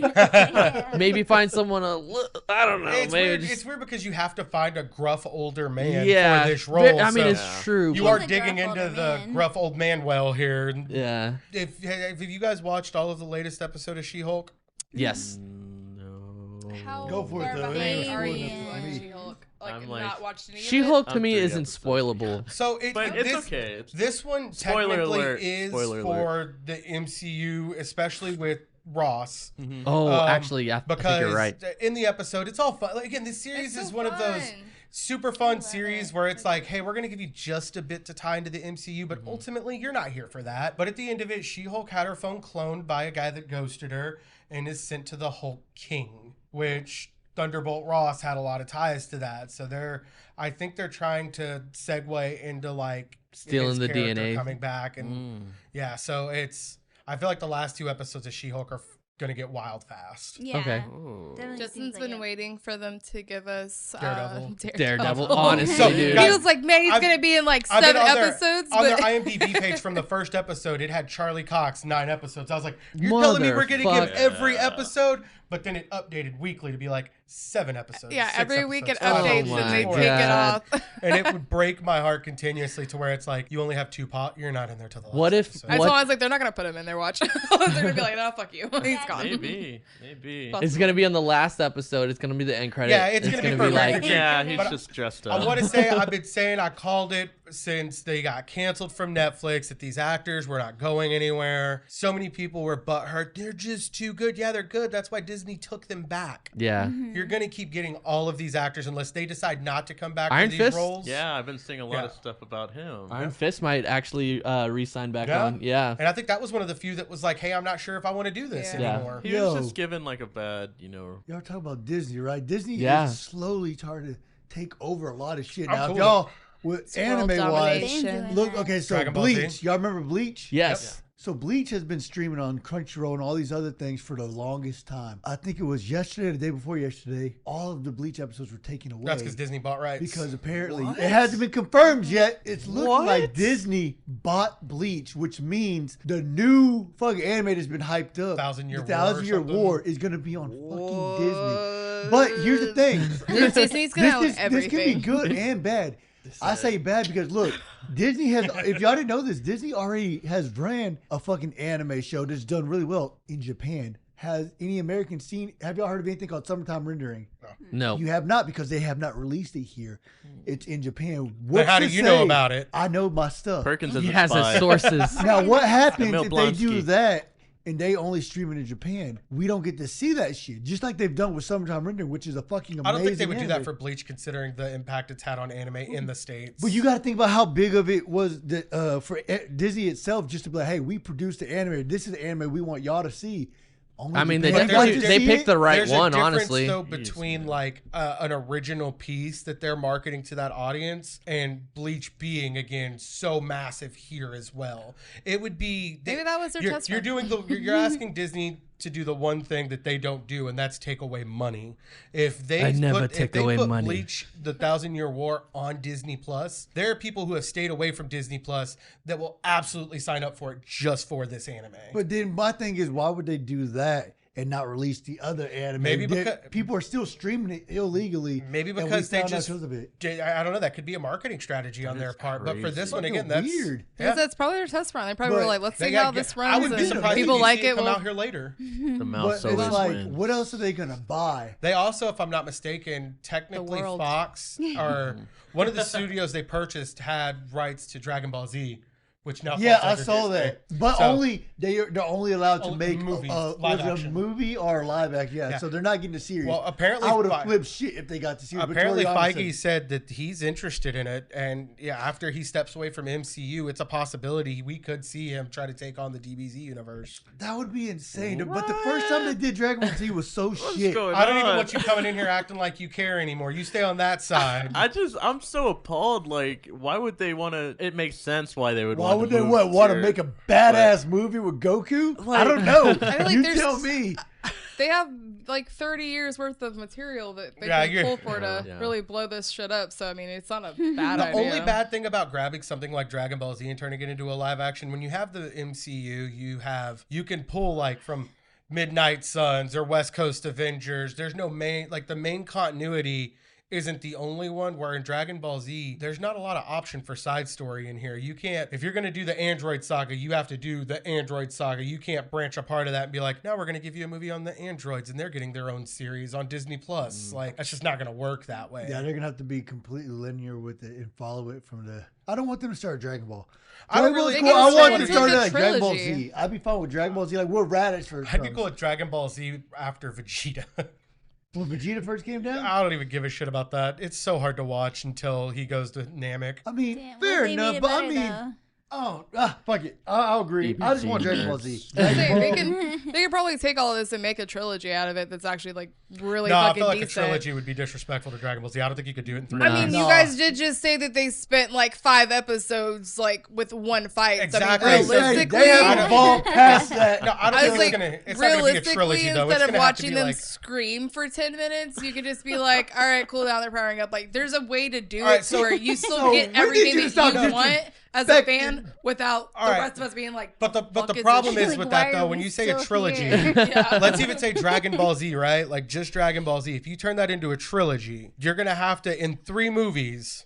Speaker 5: maybe find someone I don't know.
Speaker 6: It's
Speaker 5: maybe
Speaker 6: weird.
Speaker 5: just-
Speaker 6: It's weird because you have to find a gruff older man
Speaker 5: yeah,
Speaker 6: for this role.
Speaker 5: I mean,
Speaker 6: so
Speaker 5: it's true.
Speaker 6: you
Speaker 2: He's
Speaker 6: are
Speaker 2: a
Speaker 6: digging
Speaker 2: gruff
Speaker 6: into
Speaker 2: older
Speaker 6: the
Speaker 2: man.
Speaker 6: gruff old man well here.
Speaker 5: Yeah.
Speaker 6: If you guys watched all of the latest episode of She-Hulk,
Speaker 5: Yes.
Speaker 4: No.
Speaker 3: How
Speaker 1: Go for it,
Speaker 3: far
Speaker 1: though.
Speaker 2: It ain't
Speaker 3: behind are
Speaker 2: spoiling
Speaker 3: you
Speaker 2: it for
Speaker 3: on
Speaker 2: me.
Speaker 3: She-Hulk? Like,
Speaker 4: I'm like-
Speaker 3: not watched any of it?
Speaker 5: She-Hulk to
Speaker 4: I'm
Speaker 5: me
Speaker 4: 3
Speaker 5: isn't
Speaker 4: episodes.
Speaker 5: spoilable.
Speaker 6: so
Speaker 4: But it's okay. It's
Speaker 6: This one
Speaker 4: Spoiler
Speaker 6: technically
Speaker 4: alert.
Speaker 6: is
Speaker 4: Spoiler
Speaker 6: for the MCU, especially with Ross.
Speaker 5: Oh,
Speaker 6: Um,
Speaker 5: actually, yeah, I think
Speaker 6: Because
Speaker 5: you're right.
Speaker 6: in the episode, it's all fun. Like, again, this series
Speaker 3: It's
Speaker 6: is
Speaker 3: so
Speaker 6: one of those
Speaker 3: fun.
Speaker 6: super fun series where it's like, hey, we're going to give you just a bit to tie into the MCU, but ultimately you're not here for that. But at the end of it, She-Hulk had her phone cloned by a guy that ghosted her and is sent to the Hulk King, which Thunderbolt Ross had a lot of ties to that. So I think they're trying to segue into like
Speaker 5: Stealing
Speaker 6: his
Speaker 5: the
Speaker 6: character
Speaker 5: DNA.
Speaker 6: coming back. And yeah, so I feel like the last 2 episodes of She-Hulk are going to get wild fast.
Speaker 2: Yeah.
Speaker 5: Okay.
Speaker 4: Oh.
Speaker 2: Definitely
Speaker 3: Justin's
Speaker 2: seems like
Speaker 3: been
Speaker 2: it.
Speaker 3: waiting for them to give us
Speaker 6: Daredevil.
Speaker 5: Daredevil, honestly,
Speaker 6: So,
Speaker 5: dude.
Speaker 6: guys,
Speaker 3: He was like, man, he's
Speaker 6: I've-
Speaker 3: going to be in like
Speaker 6: I've been
Speaker 3: 7
Speaker 6: on their-
Speaker 3: episodes.
Speaker 6: on their
Speaker 3: but
Speaker 6: IMDb page from the first episode, it had Charlie Cox 9 episodes. I was like, "You're telling me we're gonna give
Speaker 5: Motherfucker.
Speaker 6: every episode?" But then it updated weekly to be like 7 episodes.
Speaker 3: yeah,
Speaker 6: 6
Speaker 3: every week it
Speaker 6: episodes.
Speaker 3: updates
Speaker 5: my
Speaker 3: and they
Speaker 6: God.
Speaker 3: take it off.
Speaker 6: And it would break my heart continuously to where it's like, you only have 2 pot. You're not in there till the last
Speaker 5: What if-
Speaker 6: episode.
Speaker 3: I
Speaker 5: What-
Speaker 3: was like, they're not going to put him in their watch. They're going to be like, no, fuck you. He's gone.
Speaker 4: Maybe.
Speaker 5: It's gonna be on the last episode. It's gonna be the end credit.
Speaker 6: Yeah, it's gonna be for
Speaker 5: like
Speaker 6: record.
Speaker 4: Yeah, he's
Speaker 6: But
Speaker 4: just dressed
Speaker 6: I
Speaker 4: up.
Speaker 6: want to say I've been saying I called it since they got canceled from Netflix that these actors were not going anywhere. So many people were butthurt. They're just too good. Yeah, they're good. That's why Disney took them back.
Speaker 5: yeah.
Speaker 6: You're gonna keep getting all of these actors unless they decide not to come back
Speaker 5: Iron
Speaker 6: for these
Speaker 5: Fist?
Speaker 6: roles.
Speaker 4: Yeah, I've been seeing a lot
Speaker 6: Yeah.
Speaker 4: of stuff about him.
Speaker 5: Iron Fist might actually re-sign back
Speaker 6: Yeah.
Speaker 5: on. Yeah.
Speaker 6: And I think that was one of the few that was like, "Hey, I'm not sure if I want to do this
Speaker 3: Yeah.
Speaker 6: anymore."
Speaker 4: He
Speaker 1: Yo.
Speaker 4: was just given like a bad,
Speaker 1: Y'all talking about Disney, right? Disney
Speaker 5: Yeah.
Speaker 1: is slowly starting to take over a lot of shit.
Speaker 6: I'm
Speaker 1: Now,
Speaker 6: cool
Speaker 1: if y'all, with
Speaker 3: world
Speaker 1: anime wise,
Speaker 3: domination.
Speaker 1: look, okay, so
Speaker 6: Dragon Ball Z.
Speaker 1: Bleach. Y'all remember Bleach?
Speaker 5: Yes.
Speaker 1: So Bleach has been streaming on Crunchyroll and all these other things for the longest time. I think it was yesterday, or the day before yesterday, all of the Bleach episodes were taken away.
Speaker 6: That's because Disney bought rights.
Speaker 1: Because apparently it hasn't been confirmed yet. It's looking
Speaker 5: What?
Speaker 1: like Disney bought Bleach, which means the new fucking anime that's been hyped up,
Speaker 6: 1,000 Year
Speaker 1: the
Speaker 6: War or
Speaker 1: 1,000 Year
Speaker 6: something.
Speaker 1: War, is gonna be on fucking Disney. But here's the thing:
Speaker 3: Disney's going to own
Speaker 1: this can be
Speaker 3: everything.
Speaker 1: good and bad. I say bad because look, Disney has. If y'all didn't know this, Disney already has ran a fucking anime show that's done really well in Japan. Has any American seen? Have y'all heard of anything called Summertime Rendering?
Speaker 5: No.
Speaker 1: You have not, because they have not released it here. It's in Japan.
Speaker 6: Then how do you know about it?
Speaker 1: I know my stuff.
Speaker 4: Perkins is
Speaker 5: He
Speaker 4: a
Speaker 5: has
Speaker 4: spy.
Speaker 5: his sources.
Speaker 1: Now, what happens
Speaker 4: Emil
Speaker 1: if they do
Speaker 4: Blonsky.
Speaker 1: that and they only stream it in Japan? We don't get to see that shit, just like they've done with Summertime Rendering, which is a fucking amazing.
Speaker 6: I don't think they would do that
Speaker 1: anime.
Speaker 6: for Bleach, considering the impact it's had on anime in the States.
Speaker 1: But you got to think about how big of it was that for Disney itself, just to be like, hey, we produced the anime. This is the anime we want y'all to see. Only
Speaker 5: I mean, they
Speaker 1: Japan
Speaker 5: definitely
Speaker 1: gets to
Speaker 5: they
Speaker 1: see
Speaker 5: picked
Speaker 1: it.
Speaker 5: the right
Speaker 6: There's
Speaker 5: one,
Speaker 6: a difference,
Speaker 5: honestly.
Speaker 6: though, between like an original piece that they're marketing to that audience and Bleach being again so massive here as well. It would be
Speaker 3: Maybe that was their
Speaker 6: you're,
Speaker 3: test
Speaker 6: you're
Speaker 3: run.
Speaker 6: doing the you're asking Disney to do the one thing that they don't do, and that's take away money. If they
Speaker 5: I never
Speaker 6: put,
Speaker 5: take
Speaker 6: if they
Speaker 5: away
Speaker 6: put
Speaker 5: money.
Speaker 6: Bleach, the 1,000 Year War on Disney Plus, there are people who have stayed away from Disney Plus that will absolutely sign up for it just for this anime.
Speaker 1: But then my thing is, why would they do that and not release the other anime?
Speaker 6: Maybe
Speaker 1: That
Speaker 6: because-
Speaker 1: people are still streaming it illegally.
Speaker 6: Maybe
Speaker 1: and we
Speaker 6: because they
Speaker 1: found out
Speaker 6: just,
Speaker 1: because of it.
Speaker 6: I don't know, that could be a marketing strategy on their part. But for
Speaker 4: crazy.
Speaker 6: this one,
Speaker 1: Fucking
Speaker 6: again, that's
Speaker 1: weird.
Speaker 6: Yeah.
Speaker 3: That's probably their test run. They probably were
Speaker 1: But
Speaker 3: like, let's see
Speaker 6: They
Speaker 3: how
Speaker 6: got-
Speaker 3: this
Speaker 6: I
Speaker 3: runs.
Speaker 6: would be
Speaker 3: And
Speaker 6: surprised
Speaker 3: people
Speaker 6: if you
Speaker 3: like
Speaker 6: see
Speaker 3: it.
Speaker 6: come
Speaker 3: Well,
Speaker 6: out here later.
Speaker 4: The
Speaker 1: But
Speaker 4: mouse
Speaker 1: it's
Speaker 4: always
Speaker 1: like,
Speaker 4: wins.
Speaker 1: what else are they gonna buy?
Speaker 6: They also, if I'm not mistaken, technically
Speaker 3: world.
Speaker 6: Fox or one of the studios they purchased had rights to Dragon Ball Z. which now
Speaker 1: Yeah,
Speaker 6: falls
Speaker 1: I
Speaker 6: under
Speaker 1: saw
Speaker 6: Disney.
Speaker 1: that, but
Speaker 6: So-
Speaker 1: they're only allowed to
Speaker 6: Oh,
Speaker 1: make
Speaker 6: movies,
Speaker 1: was
Speaker 6: live
Speaker 1: it a
Speaker 6: action.
Speaker 1: movie or live action. Yeah,
Speaker 6: Yeah.
Speaker 1: so they're not getting the series.
Speaker 6: Well, apparently,
Speaker 1: I would have flipped shit if they got the series.
Speaker 6: apparently
Speaker 1: Victoria
Speaker 6: Feige
Speaker 1: Almond
Speaker 6: said that he's interested in it, and yeah, after he steps away from MCU, it's a possibility we could see him try to take on the DBZ universe.
Speaker 1: that would be insane. But the first time they did Dragon Ball Z was so shit.
Speaker 6: I don't even want you coming in here acting like you care anymore. You stay on that side.
Speaker 4: I'm so appalled. Like, why would they want to? It makes sense why they would.
Speaker 1: Why
Speaker 4: want
Speaker 1: would
Speaker 4: to
Speaker 1: they
Speaker 4: move
Speaker 1: want to
Speaker 4: here,
Speaker 1: make a badass movie with Goku? I
Speaker 4: Like-
Speaker 1: don't know.
Speaker 3: I feel like
Speaker 1: You
Speaker 3: there's-
Speaker 1: tell me.
Speaker 3: They have like 30 years worth of material that they
Speaker 6: Yeah,
Speaker 3: can pull for to
Speaker 4: Yeah.
Speaker 3: really blow this shit up. So I mean, it's not a bad
Speaker 6: The
Speaker 3: idea.
Speaker 6: only bad thing about grabbing something like Dragon Ball Z and turning it into a live action, when you have the MCU, you can pull like from Midnight Suns or West Coast Avengers. There's no the main continuity isn't the only one, where in Dragon Ball Z, there's not a lot of option for side story in here. You can't, if you're going to do the Android saga, you have to do the Android saga. You can't branch a part of that and be like, now we're going to give you a movie on the androids and they're getting their own series on Disney Plus. Like, that's just not going to work that way.
Speaker 1: Yeah, they're gonna have to be completely linear with it and follow it from the. I don't want them to start Dragon Ball.
Speaker 6: I don't
Speaker 1: Dragon Ball's
Speaker 6: really-
Speaker 1: cool.
Speaker 3: They can
Speaker 1: I want
Speaker 3: start
Speaker 1: them to
Speaker 3: with
Speaker 1: start
Speaker 3: the
Speaker 1: like Dragon Ball
Speaker 3: trilogy.
Speaker 1: Z. I'd be fine with Dragon Ball Z. Like we're Raditz first.
Speaker 6: I'd be cool with Dragon Ball Z after Vegeta.
Speaker 1: When Vegeta first came down.
Speaker 6: I don't even give a shit about that. It's so hard to watch until he goes to Namek.
Speaker 1: I mean,
Speaker 2: Damn,
Speaker 1: fair
Speaker 2: well, they
Speaker 1: enough,
Speaker 2: made it
Speaker 1: but I
Speaker 2: better,
Speaker 1: mean,
Speaker 2: though.
Speaker 1: fuck it. I'll agree. I just want Dragon Ball Z.
Speaker 3: They
Speaker 1: Dragon Ball-
Speaker 3: can probably take all of this and make a trilogy out of it that's actually like really
Speaker 6: No, I
Speaker 3: fucking
Speaker 6: feel like
Speaker 3: decent.
Speaker 6: a trilogy would be disrespectful to Dragon Ball Z. I don't think you could do it in 3
Speaker 3: I mean,
Speaker 6: hours.
Speaker 3: you
Speaker 1: No.
Speaker 3: guys did just say that they spent like 5 episodes like with one fight.
Speaker 6: Exactly.
Speaker 3: So, I mean,
Speaker 1: They
Speaker 3: realistically,
Speaker 1: haven't evolved past that.
Speaker 6: No, I don't
Speaker 3: I
Speaker 6: think
Speaker 3: was
Speaker 6: it's
Speaker 3: like,
Speaker 6: gonna. It's not gonna be a
Speaker 3: realistically,
Speaker 6: trilogy though. It's
Speaker 3: instead of
Speaker 6: gonna have to
Speaker 3: watching
Speaker 6: be
Speaker 3: them
Speaker 6: like.
Speaker 3: scream for 10 minutes, you could just be like, all right, cool, now they're powering up. Like, there's a way to do
Speaker 6: All right,
Speaker 3: it
Speaker 6: so-
Speaker 3: where you still
Speaker 1: So
Speaker 3: get
Speaker 1: we need
Speaker 3: everything
Speaker 1: you to
Speaker 3: that
Speaker 1: stop
Speaker 3: you want as a
Speaker 1: disrespecting-
Speaker 3: fan without
Speaker 6: All
Speaker 3: the
Speaker 6: right.
Speaker 3: rest of us being like,
Speaker 6: But the
Speaker 3: fuck
Speaker 6: the
Speaker 3: is
Speaker 6: problem
Speaker 3: this
Speaker 6: is
Speaker 3: shit?
Speaker 6: with
Speaker 2: Like,
Speaker 6: that
Speaker 2: why
Speaker 6: though,
Speaker 2: are
Speaker 6: when
Speaker 2: we
Speaker 6: you say a
Speaker 2: still
Speaker 6: trilogy,
Speaker 2: here?
Speaker 3: Yeah.
Speaker 6: let's even say Dragon Ball Z, right? Like just Dragon Ball Z. If you turn that into a trilogy, you're gonna have to in 3 movies,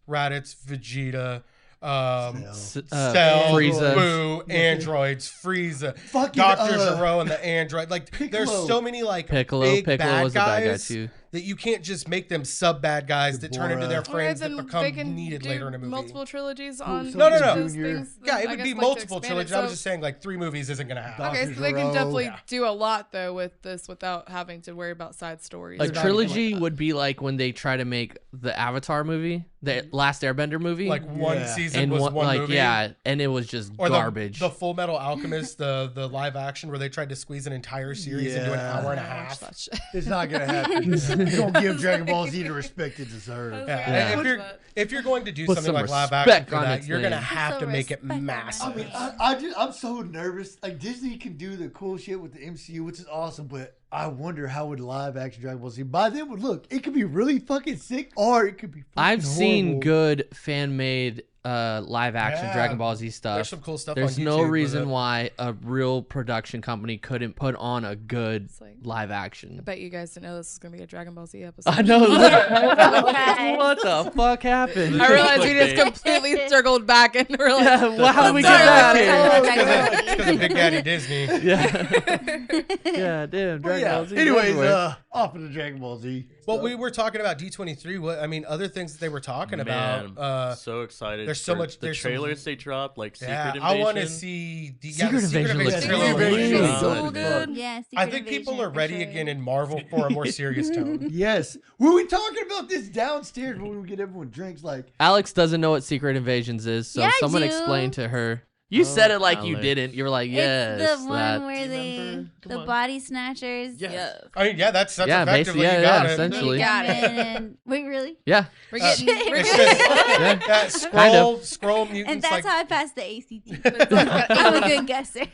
Speaker 6: Raditz, Vegeta, Cell,
Speaker 5: Frieza.
Speaker 6: Boo, androids, Frieza,
Speaker 1: Fucking,
Speaker 6: Dr. Zero and the android. Like there's
Speaker 1: Piccolo.
Speaker 6: so many like
Speaker 5: Piccolo
Speaker 6: big bad
Speaker 5: was a bad guy
Speaker 6: guys
Speaker 5: too.
Speaker 6: that you can't just make them sub bad guys that turn into their
Speaker 1: Gamora.
Speaker 6: friends
Speaker 3: then
Speaker 6: that
Speaker 3: they
Speaker 6: become
Speaker 3: can
Speaker 6: needed
Speaker 3: do
Speaker 6: later in a movie.
Speaker 3: multiple trilogies on
Speaker 1: No,
Speaker 3: those
Speaker 1: Junior.
Speaker 3: things,
Speaker 6: Yeah,
Speaker 3: then
Speaker 6: it
Speaker 3: I
Speaker 6: would
Speaker 3: guess
Speaker 6: be
Speaker 3: like to
Speaker 6: multiple
Speaker 3: expand it.
Speaker 6: trilogies. I was
Speaker 3: So-
Speaker 6: just saying like 3 movies isn't gonna happen.
Speaker 3: Okay,
Speaker 1: Dr.
Speaker 3: so they can
Speaker 1: Zero.
Speaker 3: definitely
Speaker 6: Yeah.
Speaker 3: do a lot though with this without having to worry about side stories.
Speaker 5: A
Speaker 3: or anything
Speaker 5: trilogy
Speaker 3: like that.
Speaker 5: would be like when they try to make the Avatar movie, the Last Airbender movie,
Speaker 6: Like one
Speaker 1: Yeah.
Speaker 6: season
Speaker 5: and
Speaker 6: was
Speaker 5: one,
Speaker 6: one
Speaker 5: like
Speaker 6: movie.
Speaker 5: yeah, and it was just
Speaker 6: Or
Speaker 5: garbage.
Speaker 6: the Full Metal Alchemist, the live action where they tried to squeeze an entire series into an
Speaker 1: Yeah.
Speaker 6: hour and a
Speaker 3: I watched
Speaker 6: half.
Speaker 3: that shit.
Speaker 1: It's not gonna happen. You don't give Dragon Ball Z the respect it deserves.
Speaker 6: Yeah.
Speaker 5: Yeah.
Speaker 6: If you're going to do
Speaker 5: Put
Speaker 6: something
Speaker 5: some
Speaker 6: like live action
Speaker 5: respect
Speaker 6: for
Speaker 5: on
Speaker 6: that,
Speaker 5: its
Speaker 6: you're gonna
Speaker 5: name.
Speaker 6: have
Speaker 2: Put
Speaker 6: to
Speaker 2: some
Speaker 6: make it
Speaker 2: respect on
Speaker 6: massive.
Speaker 1: I mean, I'm so nervous. Like Disney can do the cool shit with the MCU, which is awesome, but I wonder how would live action Dragon Ball Z by then would look. It could be really fucking sick, or it could be.
Speaker 5: I've
Speaker 1: fucking
Speaker 5: seen
Speaker 1: horrible.
Speaker 5: good fan made live action
Speaker 6: Yeah.
Speaker 5: Dragon Ball Z stuff.
Speaker 6: There's some cool stuff.
Speaker 5: There's
Speaker 6: on
Speaker 5: no
Speaker 6: YouTube with
Speaker 5: reason
Speaker 6: it.
Speaker 5: why a real production company couldn't put on a good
Speaker 3: It's like-
Speaker 5: live
Speaker 3: I
Speaker 5: action.
Speaker 3: bet you guys didn't know this was gonna be a Dragon Ball Z episode.
Speaker 5: I know.
Speaker 2: Okay.
Speaker 5: What the fuck happened?
Speaker 3: I realized we just
Speaker 4: Clickbait.
Speaker 3: completely circled back and we're like,
Speaker 5: Yeah, well, how did we get
Speaker 3: Sorry,
Speaker 5: back
Speaker 3: let's
Speaker 5: here?
Speaker 3: go.
Speaker 6: It's because of Big Daddy Disney.
Speaker 5: Yeah. Yeah, damn.
Speaker 1: But
Speaker 5: Dragon
Speaker 1: yeah.
Speaker 5: Ball Z.
Speaker 1: Anyways,
Speaker 5: everywhere.
Speaker 1: off of the Dragon Ball Z.
Speaker 6: Well,
Speaker 1: stuff.
Speaker 6: we were talking about D23. What I mean, other things that they were talking about.
Speaker 4: So excited.
Speaker 6: there's so
Speaker 4: for
Speaker 6: much-
Speaker 4: The
Speaker 6: there's some-
Speaker 4: trailers they dropped, like Secret
Speaker 6: Yeah,
Speaker 4: Invasion.
Speaker 6: I want to see the
Speaker 5: Secret Invasion looks
Speaker 1: Yeah,
Speaker 6: trailer.
Speaker 1: Secret Invasion
Speaker 4: good.
Speaker 1: is
Speaker 3: So
Speaker 1: good.
Speaker 3: good.
Speaker 2: Yeah,
Speaker 6: I
Speaker 2: Secret
Speaker 6: think people
Speaker 2: Invasion
Speaker 6: are
Speaker 2: for
Speaker 6: ready
Speaker 2: sure.
Speaker 6: again in Marvel for a more serious tone.
Speaker 1: Yes, we were talking about this downstairs when we get everyone drinks. Like,
Speaker 5: Alex doesn't know what Secret Invasions is, so
Speaker 2: Yeah, I
Speaker 5: someone
Speaker 2: do.
Speaker 5: explain to her. You said it like you
Speaker 4: Alex.
Speaker 5: didn't. You were like, yes.
Speaker 2: It's the one
Speaker 5: that.
Speaker 2: where
Speaker 4: Do you
Speaker 2: they
Speaker 4: remember? Come
Speaker 2: the
Speaker 4: on.
Speaker 2: body snatchers.
Speaker 4: Yes.
Speaker 6: I mean, yeah, that's
Speaker 5: Yeah,
Speaker 6: effectively
Speaker 5: basically, yeah,
Speaker 6: you got
Speaker 5: yeah,
Speaker 6: it.
Speaker 5: essentially.
Speaker 2: They
Speaker 3: Got
Speaker 2: come
Speaker 3: it.
Speaker 2: in and wait, really?
Speaker 5: Yeah.
Speaker 3: We're getting, we're
Speaker 6: It's
Speaker 3: getting
Speaker 6: just that scroll mutants.
Speaker 2: And that's
Speaker 6: like,
Speaker 2: how I passed the ACT. I'm a good guesser.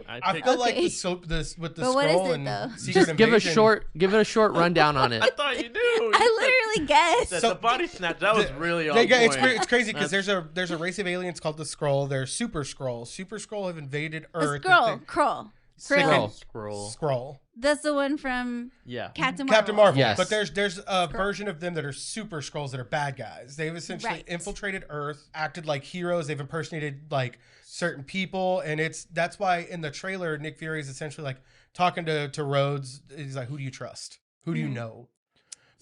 Speaker 6: I
Speaker 4: picked-
Speaker 6: feel like
Speaker 2: Okay.
Speaker 6: the soap, this with the
Speaker 2: But what is
Speaker 6: scroll
Speaker 2: it,
Speaker 6: and
Speaker 2: though?
Speaker 6: Secret
Speaker 5: Just give
Speaker 6: Invasion.
Speaker 5: it a short rundown on it.
Speaker 4: I thought you knew.
Speaker 2: I literally guessed.
Speaker 4: That
Speaker 6: So-
Speaker 4: the body snatch. That was
Speaker 6: The-
Speaker 4: really on
Speaker 6: They got,
Speaker 4: point.
Speaker 6: it's crazy because there's a race of aliens called the Skrull. They're Super Skrull. Super Skrull have invaded
Speaker 2: A
Speaker 6: Earth.
Speaker 2: scroll, crawl.
Speaker 5: Scroll.
Speaker 4: Scroll.
Speaker 6: Skrull.
Speaker 2: That's the one from
Speaker 4: Yeah.
Speaker 2: Captain Marvel.
Speaker 6: Captain Marvel.
Speaker 5: Yes.
Speaker 6: But there's a version of them that are Super Skrulls that are bad guys. They've essentially
Speaker 2: Right.
Speaker 6: infiltrated Earth, acted like heroes. They've impersonated like certain people, and that's why in the trailer Nick Fury is essentially like talking to Rhodes. He's like, "Who do you trust? Who do you know?"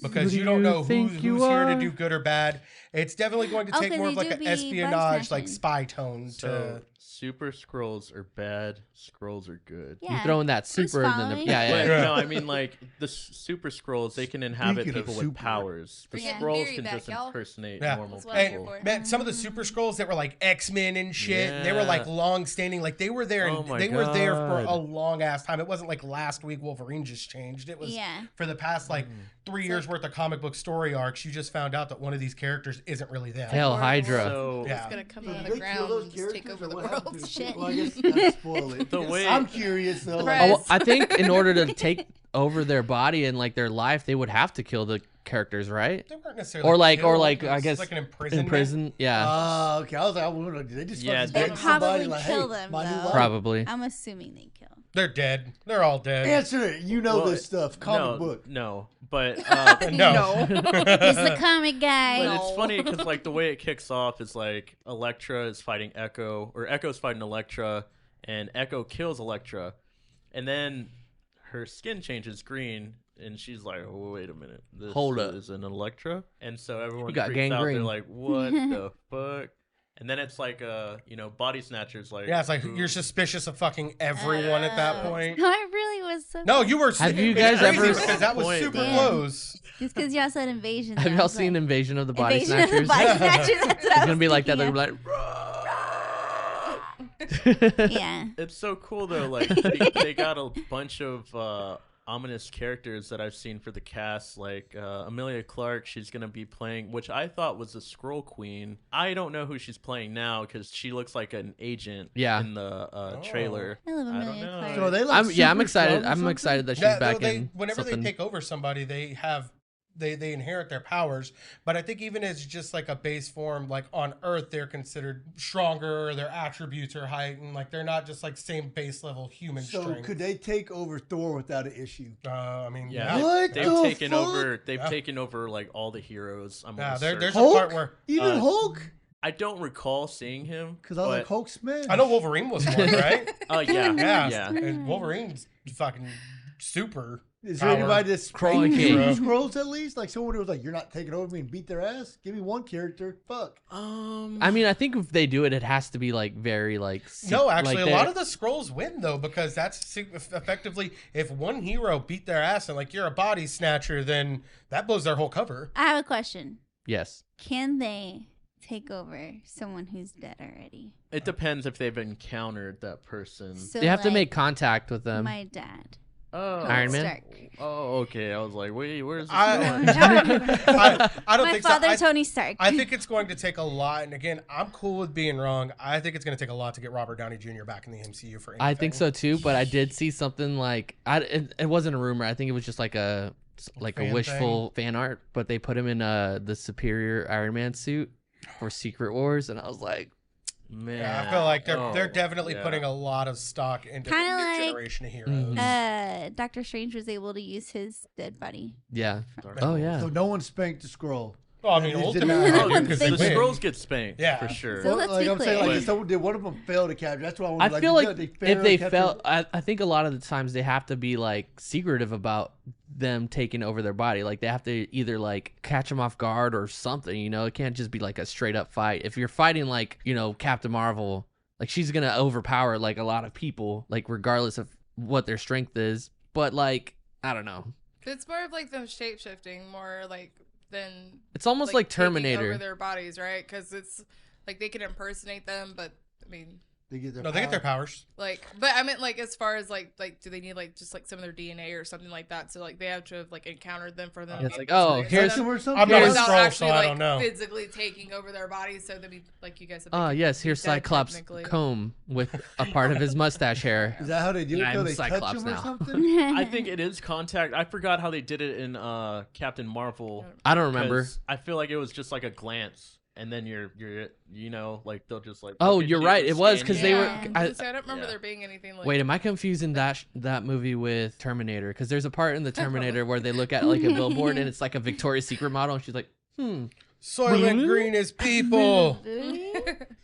Speaker 6: because
Speaker 5: Who
Speaker 6: you
Speaker 5: do
Speaker 6: don't
Speaker 5: you
Speaker 6: know
Speaker 5: think
Speaker 6: who's
Speaker 5: you
Speaker 6: here to
Speaker 5: are?
Speaker 6: do good or bad. It's definitely going to take
Speaker 2: 'cause
Speaker 6: more of
Speaker 2: they
Speaker 6: like
Speaker 2: do
Speaker 6: an
Speaker 2: be
Speaker 6: espionage, like
Speaker 2: body-snatching.
Speaker 6: spy tone
Speaker 4: So
Speaker 6: to.
Speaker 4: super scrolls are bad. Scrolls are good.
Speaker 2: Yeah.
Speaker 5: You throw in that
Speaker 2: Who's
Speaker 5: super and then
Speaker 2: following?
Speaker 5: yeah.
Speaker 4: But
Speaker 6: Yeah.
Speaker 4: no, I mean like the super scrolls, they can inhabit
Speaker 1: Speaking of
Speaker 4: people with
Speaker 1: super.
Speaker 4: powers. The
Speaker 3: We're getting
Speaker 4: scrolls
Speaker 3: theory
Speaker 4: can
Speaker 3: back,
Speaker 4: just
Speaker 3: y'all.
Speaker 4: impersonate
Speaker 6: Yeah.
Speaker 4: normal
Speaker 3: That's what I'm here
Speaker 4: people.
Speaker 3: for.
Speaker 6: Man, some of the super scrolls that were like X-Men and shit, they were like
Speaker 4: Yeah.
Speaker 6: long standing, like they were there and
Speaker 4: Oh my
Speaker 6: they were there for a
Speaker 4: God.
Speaker 6: long ass time. It wasn't like last week Wolverine just changed. It was
Speaker 2: Yeah.
Speaker 6: for the past like 3
Speaker 3: It's
Speaker 6: years
Speaker 3: like-
Speaker 6: worth of comic book story arcs. You just found out that one of these characters isn't really them.
Speaker 5: Hell,
Speaker 3: Horrible.
Speaker 5: Hydra.
Speaker 4: So
Speaker 6: Yeah.
Speaker 3: It's gonna come
Speaker 1: So
Speaker 3: out
Speaker 1: did
Speaker 3: of
Speaker 1: they
Speaker 3: the
Speaker 1: kill
Speaker 3: ground
Speaker 1: those
Speaker 3: and just take
Speaker 1: characters,
Speaker 3: over
Speaker 1: or
Speaker 3: the
Speaker 1: what happened
Speaker 3: world.
Speaker 1: to-
Speaker 2: Shit.
Speaker 1: Well, I guess not spoil it.
Speaker 4: The way-
Speaker 1: I'm curious though.
Speaker 3: Surprise.
Speaker 1: Like,
Speaker 5: Oh, I think in order to take over their body and like their life, they would have to kill the characters, right?
Speaker 6: They weren't necessarily
Speaker 5: Or like,
Speaker 6: killed,
Speaker 5: I
Speaker 6: it was
Speaker 5: guess
Speaker 6: like an imprisonment.
Speaker 5: in prison. Yeah,
Speaker 1: okay. I was like, I wonder, did they just
Speaker 4: Yeah,
Speaker 1: fucking
Speaker 4: they
Speaker 1: dead somebody?
Speaker 2: probably
Speaker 1: Like,
Speaker 2: kill
Speaker 1: hey,
Speaker 2: them,
Speaker 1: my new
Speaker 2: though.
Speaker 1: life?
Speaker 5: probably.
Speaker 2: I'm assuming they kill.
Speaker 6: They're dead. They're all dead.
Speaker 1: Answer it. You know
Speaker 4: Well,
Speaker 1: this stuff. Comic book.
Speaker 4: No, but
Speaker 6: No.
Speaker 2: He's the comic guy.
Speaker 4: But it's funny because like the way it kicks off is like Elektra is fighting Echo, or Echo's fighting Elektra, and Echo kills Elektra, and then her skin changes green, and she's like, "Oh, wait a minute, this
Speaker 5: Hold up.
Speaker 4: is an Elektra," and so everyone
Speaker 5: You got
Speaker 4: freaks out. They're
Speaker 5: gangrene.
Speaker 4: like, "What the fuck?" And then it's like, body snatchers like,
Speaker 6: Yeah, it's like
Speaker 4: who-
Speaker 6: you're suspicious of fucking everyone at that point.
Speaker 2: No, I really was so.
Speaker 6: No, you were.
Speaker 5: Have you
Speaker 6: it's
Speaker 5: guys
Speaker 6: crazy
Speaker 5: ever-
Speaker 6: Because that was
Speaker 4: Point,
Speaker 6: super
Speaker 4: man.
Speaker 6: close.
Speaker 2: Just because y'all said invasion.
Speaker 5: Have
Speaker 2: I
Speaker 5: y'all
Speaker 2: was
Speaker 5: seen
Speaker 2: like,
Speaker 5: Invasion of the Body
Speaker 2: Invasion of the
Speaker 5: Snatchers?
Speaker 2: Body Snatchers. That's what
Speaker 5: It's
Speaker 2: I
Speaker 5: gonna
Speaker 2: was
Speaker 5: be like that. They're
Speaker 2: thinking
Speaker 5: gonna be like,
Speaker 2: of. Yeah.
Speaker 4: It's so cool though. Like they got a bunch of ominous characters that I've seen for the cast. Like Amelia Clark, she's gonna be playing, which I thought was a Skrull Queen. I don't know who she's playing now because she looks like an agent.
Speaker 5: Yeah.
Speaker 4: In the trailer.
Speaker 2: I love
Speaker 4: I don't
Speaker 2: Amelia
Speaker 4: know.
Speaker 2: Clark.
Speaker 1: So are they like
Speaker 5: I'm
Speaker 1: super
Speaker 5: excited.
Speaker 1: strong or
Speaker 5: I'm
Speaker 1: something?
Speaker 5: excited that she's
Speaker 6: Yeah,
Speaker 5: back
Speaker 6: they,
Speaker 5: in
Speaker 6: whenever
Speaker 5: something.
Speaker 6: they take over somebody, they have they inherit their powers. But I think even as just like a base form, like on Earth, they're considered stronger. Their attributes are heightened. Like they're not just like same base level human
Speaker 1: So
Speaker 6: strength.
Speaker 1: could they take over Thor without an issue?
Speaker 6: I mean,
Speaker 4: Yeah,
Speaker 6: yeah.
Speaker 1: What
Speaker 4: they've
Speaker 1: the
Speaker 4: taken
Speaker 1: fuck?
Speaker 4: over. They've
Speaker 6: Yeah.
Speaker 4: taken over like all the heroes. I'm
Speaker 6: Yeah,
Speaker 4: gonna
Speaker 6: there's
Speaker 4: search.
Speaker 6: a part where
Speaker 1: Even
Speaker 4: Uh,
Speaker 1: Hulk?
Speaker 4: I don't recall seeing him
Speaker 1: Because I was like,
Speaker 4: but-
Speaker 1: Hulk smash.
Speaker 6: I know Wolverine was one, right?
Speaker 4: Oh yeah,
Speaker 6: Yeah,
Speaker 4: yeah.
Speaker 6: and Wolverine's fucking super.
Speaker 1: Is there
Speaker 6: power.
Speaker 1: anybody that's
Speaker 5: Crawling
Speaker 1: trained
Speaker 5: king.
Speaker 1: in scrolls at least? Like someone who was like, you're not taking over me and beat their ass? Give me one character. Fuck.
Speaker 5: I mean, I think if they do it, it has to be like very like.
Speaker 6: No, actually,
Speaker 5: like
Speaker 6: a lot
Speaker 5: they're-
Speaker 6: of the scrolls win though, because that's effectively if one hero beat their ass and like you're a body snatcher, then that blows their whole cover.
Speaker 2: I have a question.
Speaker 5: Yes.
Speaker 2: Can they take over someone who's dead already?
Speaker 4: It depends if they've encountered that person.
Speaker 2: So
Speaker 5: They have to
Speaker 2: like,
Speaker 5: make contact with them.
Speaker 2: my dad.
Speaker 4: Oh,
Speaker 5: Iron Man?
Speaker 2: Stark.
Speaker 4: Oh, okay. I was like, wait, where's this
Speaker 6: I,
Speaker 4: going?
Speaker 6: I don't
Speaker 2: My
Speaker 6: think
Speaker 2: father,
Speaker 6: so. I,
Speaker 2: Tony Stark.
Speaker 6: I think it's going to take a lot, and again, I'm cool with being wrong. I think it's going to take a lot to get Robert Downey Jr. back in the MCU for anything.
Speaker 5: I think so too, but I did see something like it wasn't a rumor. I think it was just like a
Speaker 6: Fan
Speaker 5: wishful fan art, but they put him in the superior Iron Man suit for Secret Wars, and I was like,
Speaker 4: Man,
Speaker 6: Yeah, I feel like they're
Speaker 4: Oh,
Speaker 6: definitely
Speaker 4: yeah.
Speaker 6: putting a lot of stock into the
Speaker 2: Kinda
Speaker 6: new
Speaker 2: like-
Speaker 6: generation of heroes.
Speaker 2: Doctor Strange was able to use his dead body.
Speaker 5: yeah,
Speaker 4: Dark
Speaker 5: oh
Speaker 4: Souls.
Speaker 5: yeah.
Speaker 1: So no one spanked the scroll.
Speaker 6: Well, I mean,
Speaker 1: They did
Speaker 6: ultimately,
Speaker 1: not.
Speaker 6: they do 'cause
Speaker 4: The
Speaker 6: they win.
Speaker 4: scrolls get spanked,
Speaker 6: Yeah.
Speaker 4: for sure.
Speaker 2: So let's
Speaker 1: like
Speaker 2: be
Speaker 1: I'm saying,
Speaker 2: clear.
Speaker 1: like if someone did, one of them failed to capture. That's why I wanted.
Speaker 5: I feel like
Speaker 1: they
Speaker 5: if
Speaker 1: failed
Speaker 5: they
Speaker 1: to capture-
Speaker 5: felt, I think a lot of the times they have to be like secretive about them taking over their body. Like they have to either like catch them off guard or something. You know, it can't just be like a straight up fight. If you're fighting like Captain Marvel, like she's gonna overpower like a lot of people, like regardless of what their strength is. But like I don't know,
Speaker 3: It's more of like them shape shifting, more like than
Speaker 5: it's almost like
Speaker 3: taking
Speaker 5: Terminator.
Speaker 3: over their bodies, right? Because it's like they can impersonate them, but I mean,
Speaker 1: they get their
Speaker 6: No, they get their
Speaker 1: power.
Speaker 6: powers.
Speaker 3: like, but I meant like as far as like do they need like just like some of their DNA or something like that? So like they have to have like encountered them for them.
Speaker 5: Yeah, it's
Speaker 3: to
Speaker 5: like,
Speaker 3: be
Speaker 5: oh,
Speaker 3: experienced
Speaker 5: here's-
Speaker 3: them.
Speaker 1: Or something.
Speaker 6: I'm not a
Speaker 3: Without
Speaker 6: Skrull,
Speaker 3: actually
Speaker 6: so I
Speaker 3: like
Speaker 6: don't know.
Speaker 3: physically taking over their bodies, so they like you guys said. they
Speaker 5: Oh
Speaker 3: could
Speaker 5: yes,
Speaker 3: be
Speaker 5: here's
Speaker 3: dead
Speaker 5: Cyclops
Speaker 3: technically.
Speaker 5: comb with a part of his mustache hair.
Speaker 1: Is that how they do it?
Speaker 5: Yeah,
Speaker 1: Till
Speaker 5: I'm
Speaker 1: they touch
Speaker 5: Cyclops
Speaker 1: them or
Speaker 5: now.
Speaker 1: something?
Speaker 4: I think it is contact. I forgot how they did it in Captain Marvel.
Speaker 5: I don't remember.
Speaker 4: 'cause I feel like it was just like a glance, and then you're like they'll just like.
Speaker 5: Oh,
Speaker 4: look at
Speaker 5: you're
Speaker 4: you
Speaker 5: right,
Speaker 4: and
Speaker 5: it was
Speaker 4: scan
Speaker 5: 'cause
Speaker 4: you.
Speaker 5: they were-
Speaker 3: Yeah.
Speaker 5: I-
Speaker 3: So I don't remember
Speaker 4: Yeah.
Speaker 3: there being anything like.
Speaker 5: Wait, am I confusing that movie with Terminator? Because there's a part in the Terminator where they look at like a billboard and it's like a Victoria's Secret model, and she's like,
Speaker 6: Soylent Green is people.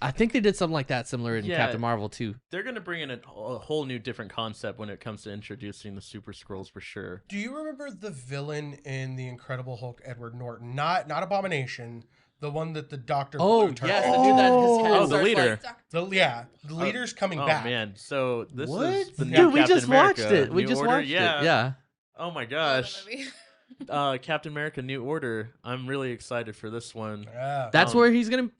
Speaker 5: I think they did something like that similar in Captain Marvel too.
Speaker 4: They're gonna bring in a whole new different concept when it comes to introducing the Super Skrulls for sure.
Speaker 6: Do you remember the villain in the Incredible Hulk, Edward Norton? Not Abomination. The one that the Doctor.
Speaker 5: Oh,
Speaker 4: yes, the dude that his head
Speaker 6: the
Speaker 4: leader.
Speaker 6: The leader's coming back.
Speaker 4: Oh man, so this is the new
Speaker 5: Dude, we
Speaker 4: Captain
Speaker 5: just
Speaker 4: America,
Speaker 5: watched it. We
Speaker 4: New
Speaker 5: just
Speaker 4: Order?
Speaker 5: watched it. Yeah.
Speaker 4: Oh my gosh. Captain America New Order. I'm really excited for this one.
Speaker 6: Yeah.
Speaker 5: That's where he's gonna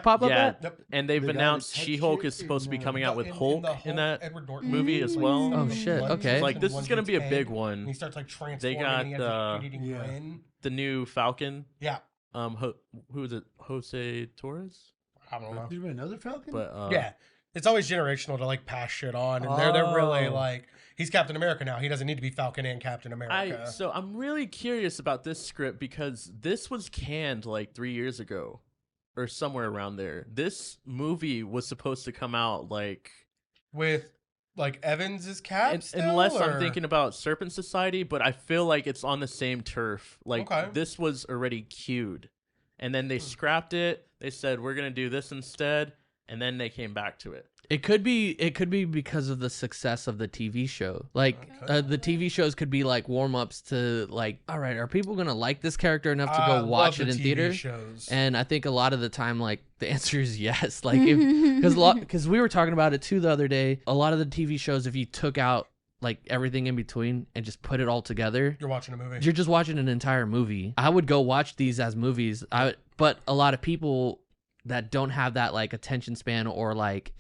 Speaker 5: pop up
Speaker 4: Yeah,
Speaker 5: at?
Speaker 6: Yep.
Speaker 4: and they've
Speaker 1: The guy
Speaker 4: announced
Speaker 1: with
Speaker 4: She-Hulk
Speaker 1: touch
Speaker 4: is supposed to be coming out with
Speaker 6: the
Speaker 4: Hulk
Speaker 6: Hulk
Speaker 4: in that
Speaker 6: Edward Norton
Speaker 4: movie as well.
Speaker 5: Oh, shit. Okay.
Speaker 4: Like, this is gonna be a big one.
Speaker 6: And he starts like transforming.
Speaker 4: They got,
Speaker 6: and he has a shit-eating grin.
Speaker 4: The new Falcon.
Speaker 6: Yeah.
Speaker 4: Who is it? Jose Torres?
Speaker 6: I don't know.
Speaker 1: Did we another Falcon?
Speaker 4: But
Speaker 6: Yeah. It's always generational to like pass shit on, and they're really like, he's Captain America now. He doesn't need to be Falcon and Captain America.
Speaker 4: So I'm really curious about this script because this was canned like 3 years ago, or somewhere around there. This movie was supposed to come out like
Speaker 6: with like Evans' Cap,
Speaker 4: unless I'm thinking about Serpent Society, but I feel like it's on the same turf. Like this was already queued, and then they scrapped it. They said we're gonna do this instead. And then they came back to it.
Speaker 5: It could be because of the success of the TV show. Like the TV shows could be like warm-ups to like, all right, are people going to like this character enough to go watch it in theater? And I think a lot of the time like the answer is yes. Like because we were talking about it too the other day. A lot of the TV shows, if you took out like everything in between and just put it all together,
Speaker 6: you're watching a movie.
Speaker 5: You're just watching an entire movie. I would go watch these as movies. But a lot of people that don't have that like attention span or like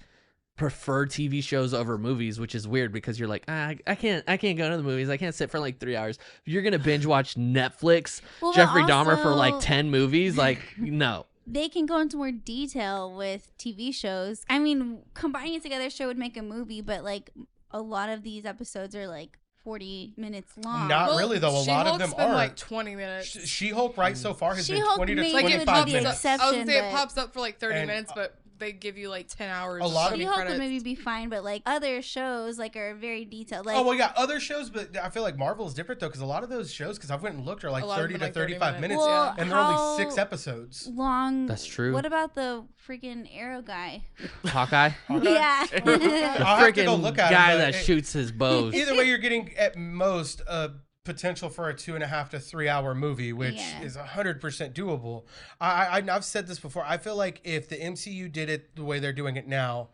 Speaker 5: prefer TV shows over movies, which is weird because you're like, I can't go to the movies. I can't sit for like 3 hours. If you're gonna binge watch Netflix, Jeffrey Dahmer for like 10 movies, like no.
Speaker 2: They can go into more detail with TV shows. I mean, combining it together show would make a movie, but like a lot of these episodes are like 40 minutes long.
Speaker 6: Not really though. A lot of them are
Speaker 3: like 20 minutes.
Speaker 6: She-Hulk right so far has been
Speaker 2: She-Hulk
Speaker 6: 20 to
Speaker 2: may
Speaker 6: 25
Speaker 2: be the
Speaker 6: minutes.
Speaker 2: exception,
Speaker 3: I was gonna say it
Speaker 2: but-
Speaker 3: pops up for like 30 minutes, but they give you like 10 hours.
Speaker 6: A lot of
Speaker 2: She-Hulk would maybe be fine, but like other shows like are very detailed. Like,
Speaker 6: oh well, yeah, other shows, but I feel like Marvel is different though because a lot of those shows, because I went and looked, are like 30 to 35 minutes,
Speaker 2: well,
Speaker 6: and they're only 6 episodes.
Speaker 2: Long.
Speaker 5: That's true.
Speaker 2: What about the freaking Arrow guy?
Speaker 5: Hawkeye?
Speaker 2: Yeah.
Speaker 6: I'll have to go look at
Speaker 5: guy
Speaker 6: it,
Speaker 5: that shoots his bows.
Speaker 6: Either way, you're getting at most a potential for a 2.5 to 3 hour movie, which is 100% doable. I've said this before. I feel like if the MCU did it the way they're doing it now,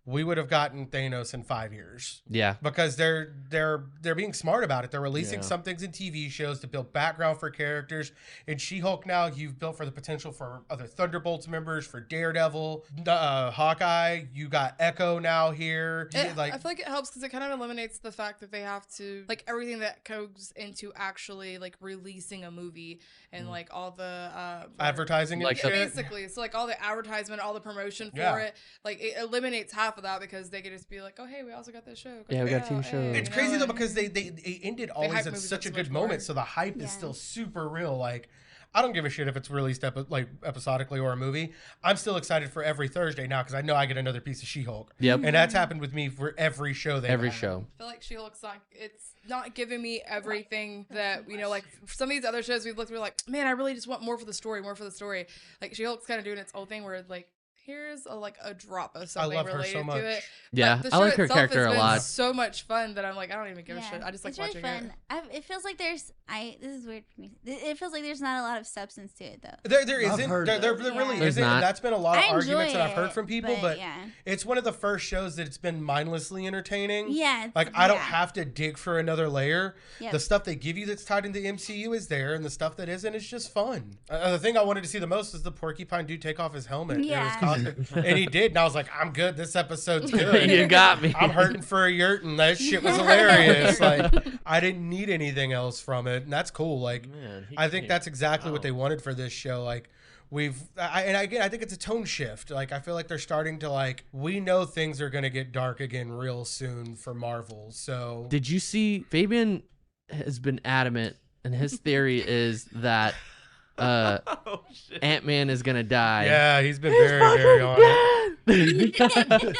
Speaker 6: we would have gotten Thanos in 5 years.
Speaker 5: Yeah.
Speaker 6: Because they're being smart about it. They're releasing some things in TV shows to build background for characters. In She-Hulk now, you've built for the potential for other Thunderbolts members, for Daredevil, Hawkeye. You got Echo now here.
Speaker 3: I feel like it helps because it kind of eliminates the fact that they have to, like, everything that goes into actually, like, releasing a movie and, like, all the...
Speaker 6: advertising
Speaker 5: like
Speaker 6: and
Speaker 3: shit. Basically. So, like, all the advertisement, all the promotion for it, like, it eliminates half of that because they could just be like, oh, hey, we also got this show.
Speaker 5: Yeah, we got a TV show.
Speaker 6: It's crazy, though, because they ended always at such a good moment, so the hype is still super real. Like, I don't give a shit if it's released episodically or a movie. I'm still excited for every Thursday now because I know I get another piece of She-Hulk.
Speaker 5: Yep.
Speaker 6: And that's happened with me for every show.
Speaker 5: Every show.
Speaker 3: I feel like She-Hulk's it's not giving me everything that, you know, like some of these other shows we've looked through, like, man, I really just want more for the story. Like, She-Hulk's kind of doing its own thing where, like, here's a drop of something related to it.
Speaker 5: Yeah, I like her character a lot.
Speaker 3: So much fun that I'm like, I don't even give a shit. I just like watching
Speaker 2: it. It feels like there's this is weird for me. It feels like there's not a lot of substance to it though.
Speaker 6: There isn't. There really isn't. And that's been a lot of arguments that I've heard from people, but it's one of the first shows that it's been mindlessly entertaining.
Speaker 2: Yeah.
Speaker 6: Like I don't have to dig for another layer.
Speaker 2: Yep.
Speaker 6: The stuff they give you that's tied into MCU is there, and the stuff that isn't is just fun. The thing I wanted to see the most is the porcupine dude take off his helmet.
Speaker 2: Yeah.
Speaker 6: And he did, and I was like, I'm good. This episode's good.
Speaker 5: You got me.
Speaker 6: I'm hurting for a yurt, and that shit was hilarious. Like, I didn't need anything else from it, and that's cool. Like,
Speaker 4: Man,
Speaker 6: I think that's exactly what they wanted for this show. Like, I think it's a tone shift. Like, I feel like they're starting to, like, we know things are going to get dark again real soon for Marvel. So,
Speaker 5: did you see Fabian has been adamant, and his theory is that Ant-Man is gonna die.
Speaker 6: Yeah, he's been very on it.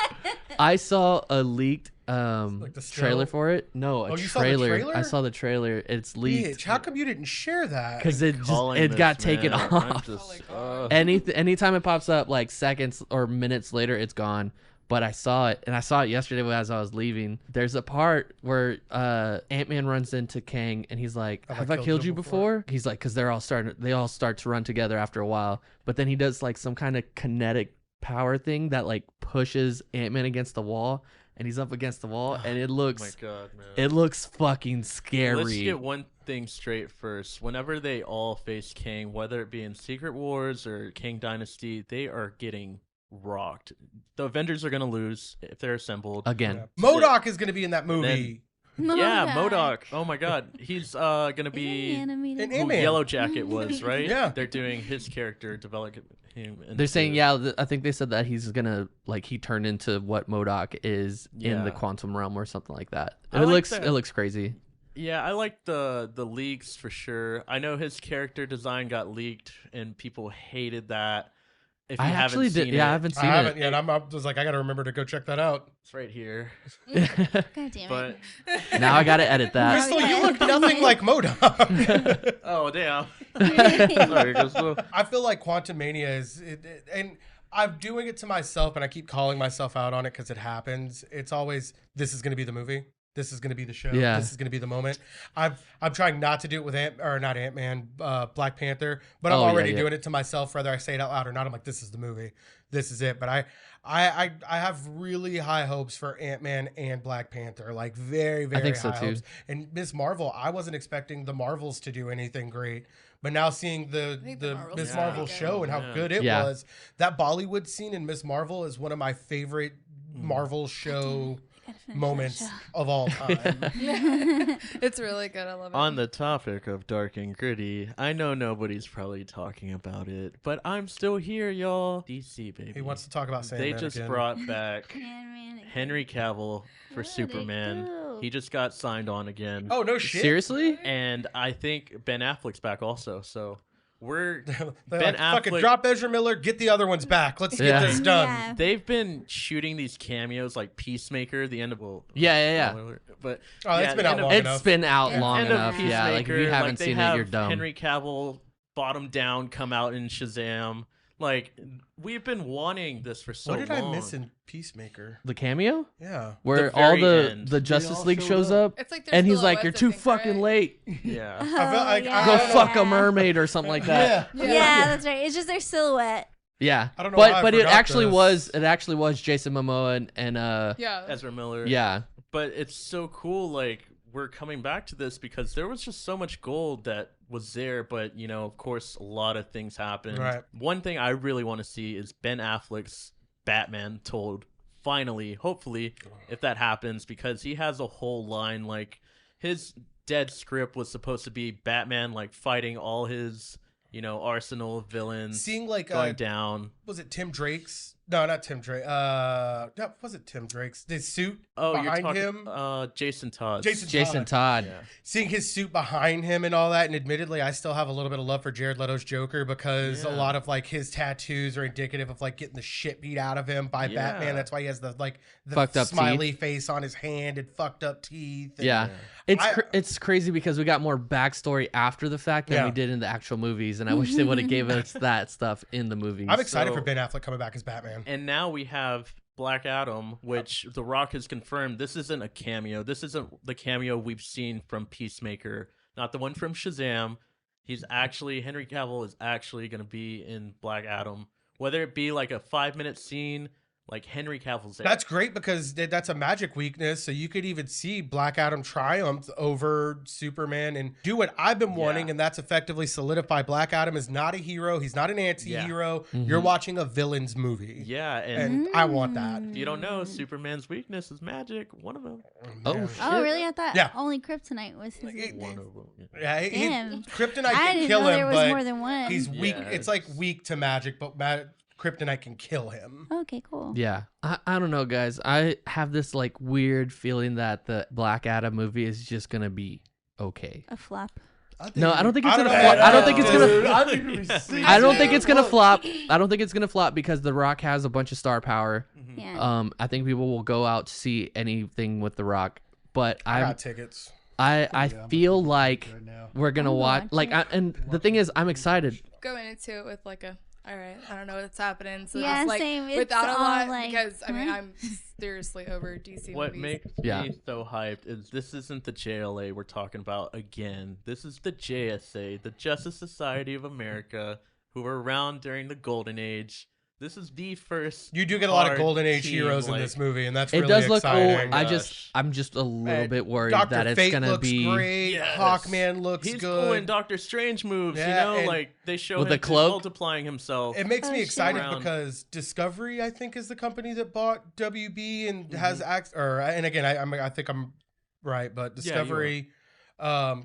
Speaker 5: I saw a leaked
Speaker 6: the
Speaker 5: trailer
Speaker 6: still?
Speaker 5: for it. No,
Speaker 6: Oh,
Speaker 5: a
Speaker 6: you saw the
Speaker 5: trailer.
Speaker 6: trailer?
Speaker 5: I saw the trailer. It's leaked.
Speaker 6: Bitch, how come you didn't share that?
Speaker 5: Because it
Speaker 4: Calling this,
Speaker 5: got taken
Speaker 4: man. I'm
Speaker 5: off.
Speaker 4: just,
Speaker 5: Anytime it pops up, like seconds or minutes later, it's gone. But I saw it, and I saw it yesterday as I was leaving. There's a part where Ant-Man runs into Kang, and he's like, "Have I killed you before?" He's like, because they all start to run together after a while. But then he does like some kind of kinetic power thing that like pushes Ant-Man against the wall, and he's up against the wall, and it looks,
Speaker 4: oh my God, man.
Speaker 5: it looks fucking scary.
Speaker 4: Let's get one thing straight first. Whenever they all face Kang, whether it be in Secret Wars or Kang Dynasty, they are getting rocked. The Avengers are gonna lose if they're assembled
Speaker 5: again.
Speaker 6: MODOK is going to be in that movie.
Speaker 4: Yeah, MODOK. Oh my God, he's gonna be
Speaker 6: An
Speaker 4: who
Speaker 6: Ant-Man.
Speaker 4: Yellow Jacket was, right?
Speaker 6: Yeah.
Speaker 4: They're doing his character, developing him.
Speaker 5: They're saying,
Speaker 4: into-
Speaker 5: I think they said that he's gonna like he turned into what MODOK is in the
Speaker 4: Yeah.
Speaker 5: quantum realm or something like that.
Speaker 4: I
Speaker 5: It
Speaker 4: like
Speaker 5: looks
Speaker 4: that.
Speaker 5: it looks crazy.
Speaker 4: Yeah, I like the leaks for sure. I know his character design got leaked and people hated that. If you
Speaker 5: I
Speaker 4: haven't
Speaker 5: actually
Speaker 4: seen
Speaker 5: did.
Speaker 4: it,
Speaker 5: Yeah, I haven't
Speaker 6: I
Speaker 5: seen
Speaker 6: haven't
Speaker 5: it.
Speaker 6: yet. I was like, I got to remember to go check that out.
Speaker 4: it's right here.
Speaker 2: God damn
Speaker 4: But
Speaker 2: it.
Speaker 5: Now I gotta edit that.
Speaker 6: Crystal, you look nothing like MODOK.
Speaker 4: oh damn. Sorry, Crystal.
Speaker 6: I feel like Quantum Mania and I'm doing it to myself, and I keep calling myself out on it because it happens. It's always, this is going to be the movie. This is going to be the show.
Speaker 5: Yeah.
Speaker 6: This is going to be the moment. I'm trying not to do it with not Ant-Man, Black Panther, but I'm
Speaker 5: Oh, yeah,
Speaker 6: already
Speaker 5: yeah.
Speaker 6: doing it to myself, whether I say it out loud or not. I'm like, this is the movie. This is it. But I have really high hopes for Ant-Man and Black Panther, like very, very
Speaker 5: think so,
Speaker 6: high
Speaker 5: too.
Speaker 6: hopes. And Miss Marvel, I wasn't expecting the Marvels to do anything great. But now seeing the
Speaker 3: think the Marvels
Speaker 6: Miss
Speaker 3: is
Speaker 6: Marvel
Speaker 3: pretty good.
Speaker 6: show and how
Speaker 4: Yeah.
Speaker 6: good it
Speaker 5: Yeah.
Speaker 6: was, that Bollywood scene in Miss Marvel is one of my favorite Marvel show
Speaker 2: Gotta finish that
Speaker 6: moments
Speaker 2: show.
Speaker 6: of all time.
Speaker 3: It's really good. I love it.
Speaker 4: On the topic of dark and gritty, I know nobody's probably talking about it, but I'm still here, y'all. DC, baby.
Speaker 6: He wants to talk about
Speaker 4: They
Speaker 6: Sandman
Speaker 4: just
Speaker 6: again.
Speaker 4: brought back
Speaker 2: Man,
Speaker 4: Henry Cavill for
Speaker 2: How'd it
Speaker 4: Superman.
Speaker 2: go?
Speaker 4: He just got signed on again.
Speaker 6: Oh no shit!
Speaker 5: Seriously?
Speaker 4: And I think Ben Affleck's back also. So we're
Speaker 6: They're
Speaker 4: Ben
Speaker 6: like, fucking
Speaker 4: Affleck-
Speaker 6: drop Ezra Miller, get the other ones back. Let's
Speaker 5: Yeah.
Speaker 6: get this done.
Speaker 2: Yeah.
Speaker 4: they've been shooting these cameos like Peacemaker, the end of
Speaker 5: Yeah.
Speaker 4: But
Speaker 6: Oh, it's
Speaker 4: yeah,
Speaker 6: been
Speaker 4: the
Speaker 6: out
Speaker 4: end of-
Speaker 6: long
Speaker 5: It's
Speaker 6: enough.
Speaker 5: been out
Speaker 2: Yeah.
Speaker 5: long
Speaker 4: end of
Speaker 5: enough. Yeah, like if you
Speaker 4: Peacemaker,
Speaker 5: haven't
Speaker 4: they
Speaker 5: seen
Speaker 4: have
Speaker 5: it, you're dumb.
Speaker 4: Henry Cavill bottom down come out in Shazam. Like we've been wanting this for so
Speaker 6: What did
Speaker 4: long.
Speaker 6: I miss in Peacemaker?
Speaker 5: The cameo
Speaker 6: Yeah.
Speaker 5: where
Speaker 4: The
Speaker 5: all
Speaker 4: very
Speaker 5: the
Speaker 4: end.
Speaker 5: the Justice
Speaker 1: all
Speaker 5: League
Speaker 1: showed
Speaker 5: shows
Speaker 1: up.
Speaker 5: up,
Speaker 3: It's like their
Speaker 5: and he's like, "You're
Speaker 3: silhouettes,
Speaker 5: too
Speaker 3: I think,
Speaker 5: fucking
Speaker 3: right?
Speaker 5: late.
Speaker 4: Yeah.
Speaker 6: I felt like
Speaker 2: yeah.
Speaker 5: Go
Speaker 6: don't
Speaker 5: fuck
Speaker 6: know.
Speaker 5: a mermaid or something like that."
Speaker 6: Yeah.
Speaker 2: Yeah, that's right. It's just their silhouette.
Speaker 5: Yeah,
Speaker 6: I don't know why I
Speaker 5: but it
Speaker 6: forgot
Speaker 5: actually
Speaker 6: this.
Speaker 5: was Jason Momoa and
Speaker 3: Yeah.
Speaker 4: Ezra Miller.
Speaker 5: yeah.
Speaker 4: But it's so cool, like, we're coming back to this because there was just so much gold that was there, but, you know, of course, a lot of things happened.
Speaker 6: Right.
Speaker 4: One thing I really want to see is Ben Affleck's Batman told, finally, hopefully, if that happens, because he has a whole line, like, his dead script was supposed to be Batman, like, fighting all his, you know, arsenal of villains
Speaker 6: Seeing like
Speaker 4: going down.
Speaker 6: was it Tim Drake's? No, not Tim Drake. No, was it Tim Drake's? His suit
Speaker 4: Oh, you're
Speaker 6: behind
Speaker 4: talking
Speaker 6: him.
Speaker 4: Jason Todd.
Speaker 5: Jason Todd.
Speaker 4: Yeah.
Speaker 6: Seeing his suit behind him and all that, and admittedly, I still have a little bit of love for Jared Leto's Joker because a
Speaker 4: Yeah.
Speaker 6: lot of like his tattoos are indicative of like getting the shit beat out of him by
Speaker 4: Yeah.
Speaker 6: Batman. That's why he has the
Speaker 5: Fucked up
Speaker 6: smiley face on his hand and fucked up teeth. And
Speaker 5: Yeah. It's
Speaker 6: I-
Speaker 5: it's crazy because we got more backstory after the fact than
Speaker 6: Yeah.
Speaker 5: we did in the actual movies, and I wish they would have gave us that stuff in the movies.
Speaker 6: I'm excited
Speaker 4: So-
Speaker 6: for Ben Affleck coming back as Batman.
Speaker 4: And now we have Black Adam, which The Rock has confirmed this isn't a cameo. This isn't the cameo we've seen from Peacemaker, not the one from Shazam. Henry Cavill is actually going to be in Black Adam. Whether it be like a 5-minute scene, like Henry Cavill's there.
Speaker 6: That's great because that's a magic weakness. So you could even see Black Adam triumph over Superman and do what I've been wanting,
Speaker 4: Yeah.
Speaker 6: and that's effectively solidify Black Adam is not a hero. He's not an anti-hero.
Speaker 5: Yeah.
Speaker 6: You're watching a villain's movie.
Speaker 4: Yeah, and
Speaker 6: And I want that.
Speaker 4: if you don't know, Superman's weakness is magic. One of them.
Speaker 5: Oh,
Speaker 6: Man.
Speaker 5: shit.
Speaker 2: Oh, really? I thought
Speaker 6: Yeah.
Speaker 2: only Kryptonite was his.
Speaker 6: It-
Speaker 4: One of them.
Speaker 6: Yeah,
Speaker 2: Damn.
Speaker 6: Kryptonite
Speaker 2: I
Speaker 6: can
Speaker 2: didn't
Speaker 6: kill
Speaker 2: know there
Speaker 6: him,
Speaker 2: was
Speaker 6: but
Speaker 2: more than one.
Speaker 6: he's weak.
Speaker 4: Yeah,
Speaker 6: It's like weak to magic, but Kryptonite can kill him.
Speaker 2: Okay, cool.
Speaker 5: Yeah, I don't know, guys. I have this like weird feeling that the Black Adam movie is just gonna be okay.
Speaker 2: A flop.
Speaker 5: No, I don't think it's gonna
Speaker 6: know,
Speaker 5: flop.
Speaker 6: man.
Speaker 5: I don't think it's gonna.
Speaker 1: Dude, I think it'd be sick.
Speaker 5: I don't think it's gonna flop. I don't think it's gonna flop because The Rock has a bunch of star power.
Speaker 2: Yeah.
Speaker 5: I think people will go out to see anything with The Rock. But
Speaker 6: I got tickets.
Speaker 5: I feel like
Speaker 1: right now.
Speaker 5: we're gonna watch. Like, and the thing is, I'm excited.
Speaker 3: Going into it with like a, all right, I don't know what's happening. So
Speaker 2: Yeah,
Speaker 3: just like
Speaker 2: same. It's
Speaker 3: without a
Speaker 2: all
Speaker 3: lot,
Speaker 2: like,
Speaker 3: because I mean
Speaker 2: huh?
Speaker 3: I'm seriously over DC
Speaker 4: What
Speaker 3: movies.
Speaker 4: makes me so hyped is this isn't the JLA we're talking about again. This is the JSA, the Justice Society of America, who were around during the Golden Age. This is the first.
Speaker 6: You do get a lot of
Speaker 4: hard
Speaker 6: Golden Age
Speaker 4: team,
Speaker 6: heroes in
Speaker 4: like-
Speaker 6: this movie, and that's
Speaker 5: It
Speaker 6: really
Speaker 5: does look
Speaker 6: exciting.
Speaker 5: cool.
Speaker 4: Gosh.
Speaker 5: I'm just a little bit worried
Speaker 6: Dr.
Speaker 5: that it's
Speaker 6: Fate
Speaker 5: gonna
Speaker 6: looks
Speaker 5: be
Speaker 6: great.
Speaker 4: Yes.
Speaker 6: Hawkman looks
Speaker 4: He's
Speaker 6: good.
Speaker 4: pulling Doctor Strange moves,
Speaker 6: Yeah, and
Speaker 4: like they show
Speaker 5: with
Speaker 4: him
Speaker 5: the cloak.
Speaker 4: multiplying himself.
Speaker 6: It makes
Speaker 2: Oh,
Speaker 6: me
Speaker 2: shit.
Speaker 6: excited
Speaker 4: Around.
Speaker 6: because Discovery, I think, is the company that bought WB and
Speaker 4: Mm-hmm.
Speaker 6: has and again, I think I'm right, but
Speaker 4: you
Speaker 6: Discovery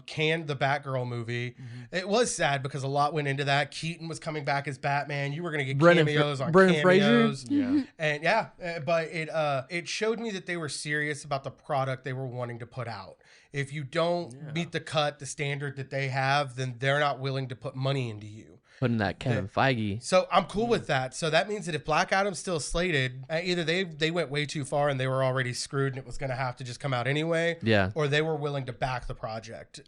Speaker 6: canned the Batgirl movie.
Speaker 4: Mm-hmm.
Speaker 6: It was sad because a lot went into that. Keaton was coming back as Batman. You were gonna get
Speaker 5: Brendan
Speaker 6: cameos on
Speaker 5: Brendan Fraser?
Speaker 6: cameos.
Speaker 4: Yeah.
Speaker 6: And yeah, but it showed me that they were serious about the product they were wanting to put out. If you don't meet the cut, the standard that they have, then they're not willing to put money into you.
Speaker 5: putting that Kevin Feige.
Speaker 6: So I'm cool with that. So that means that if Black Adam's still slated, either they went way too far and they were already screwed and it was going to have to just come out anyway,
Speaker 5: Yeah.
Speaker 6: or they were willing to back the project.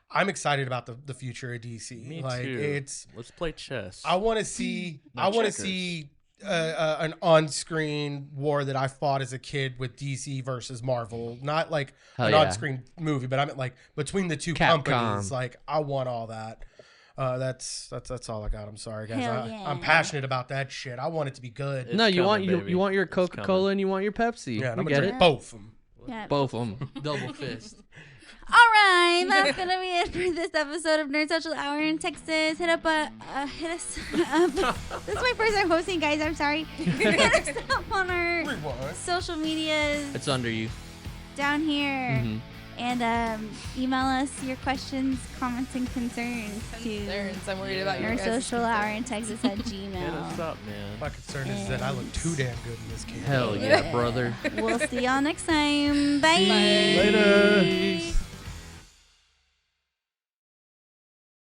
Speaker 6: I'm excited about the future of DC.
Speaker 4: Me
Speaker 6: like
Speaker 4: too. Let's play chess.
Speaker 6: I want to see
Speaker 4: Not checkers.
Speaker 6: see an on-screen war that I fought as a kid with DC versus Marvel. Not like
Speaker 5: Hell
Speaker 6: an
Speaker 5: yeah.
Speaker 6: on-screen movie, but I meant like between the two
Speaker 5: Capcom.
Speaker 6: companies. Like I want all that. That's all I got. I'm sorry, guys.
Speaker 2: Hell yeah.
Speaker 6: I'm passionate about that shit. I want it to be good.
Speaker 4: It's
Speaker 5: No, you want
Speaker 4: coming, baby.
Speaker 5: you want your
Speaker 4: It's
Speaker 5: Coca Cola
Speaker 4: coming.
Speaker 5: and you want your Pepsi.
Speaker 6: Yeah, and
Speaker 5: we
Speaker 6: I'm
Speaker 5: get
Speaker 6: gonna
Speaker 5: it.
Speaker 6: drink both of them.
Speaker 2: Yeah.
Speaker 5: Both of them. Double fist.
Speaker 2: All right, that's gonna be it for this episode of Nerd Social Hour in Texas. Hit us up. This is my first time hosting, guys. I'm sorry. Hit us up on our social medias
Speaker 5: It's under you.
Speaker 2: down here,
Speaker 5: Mhm.
Speaker 2: and email us your questions, comments, and concerns to
Speaker 3: I'm worried about your
Speaker 2: Nerd
Speaker 3: guys'
Speaker 2: Social Hour in Texas at
Speaker 4: Hit us
Speaker 2: Gmail.
Speaker 4: up, man.
Speaker 6: My concern is that I look too damn good in this game.
Speaker 5: Hell yeah, brother.
Speaker 2: We'll see y'all next time. Bye.
Speaker 5: Later.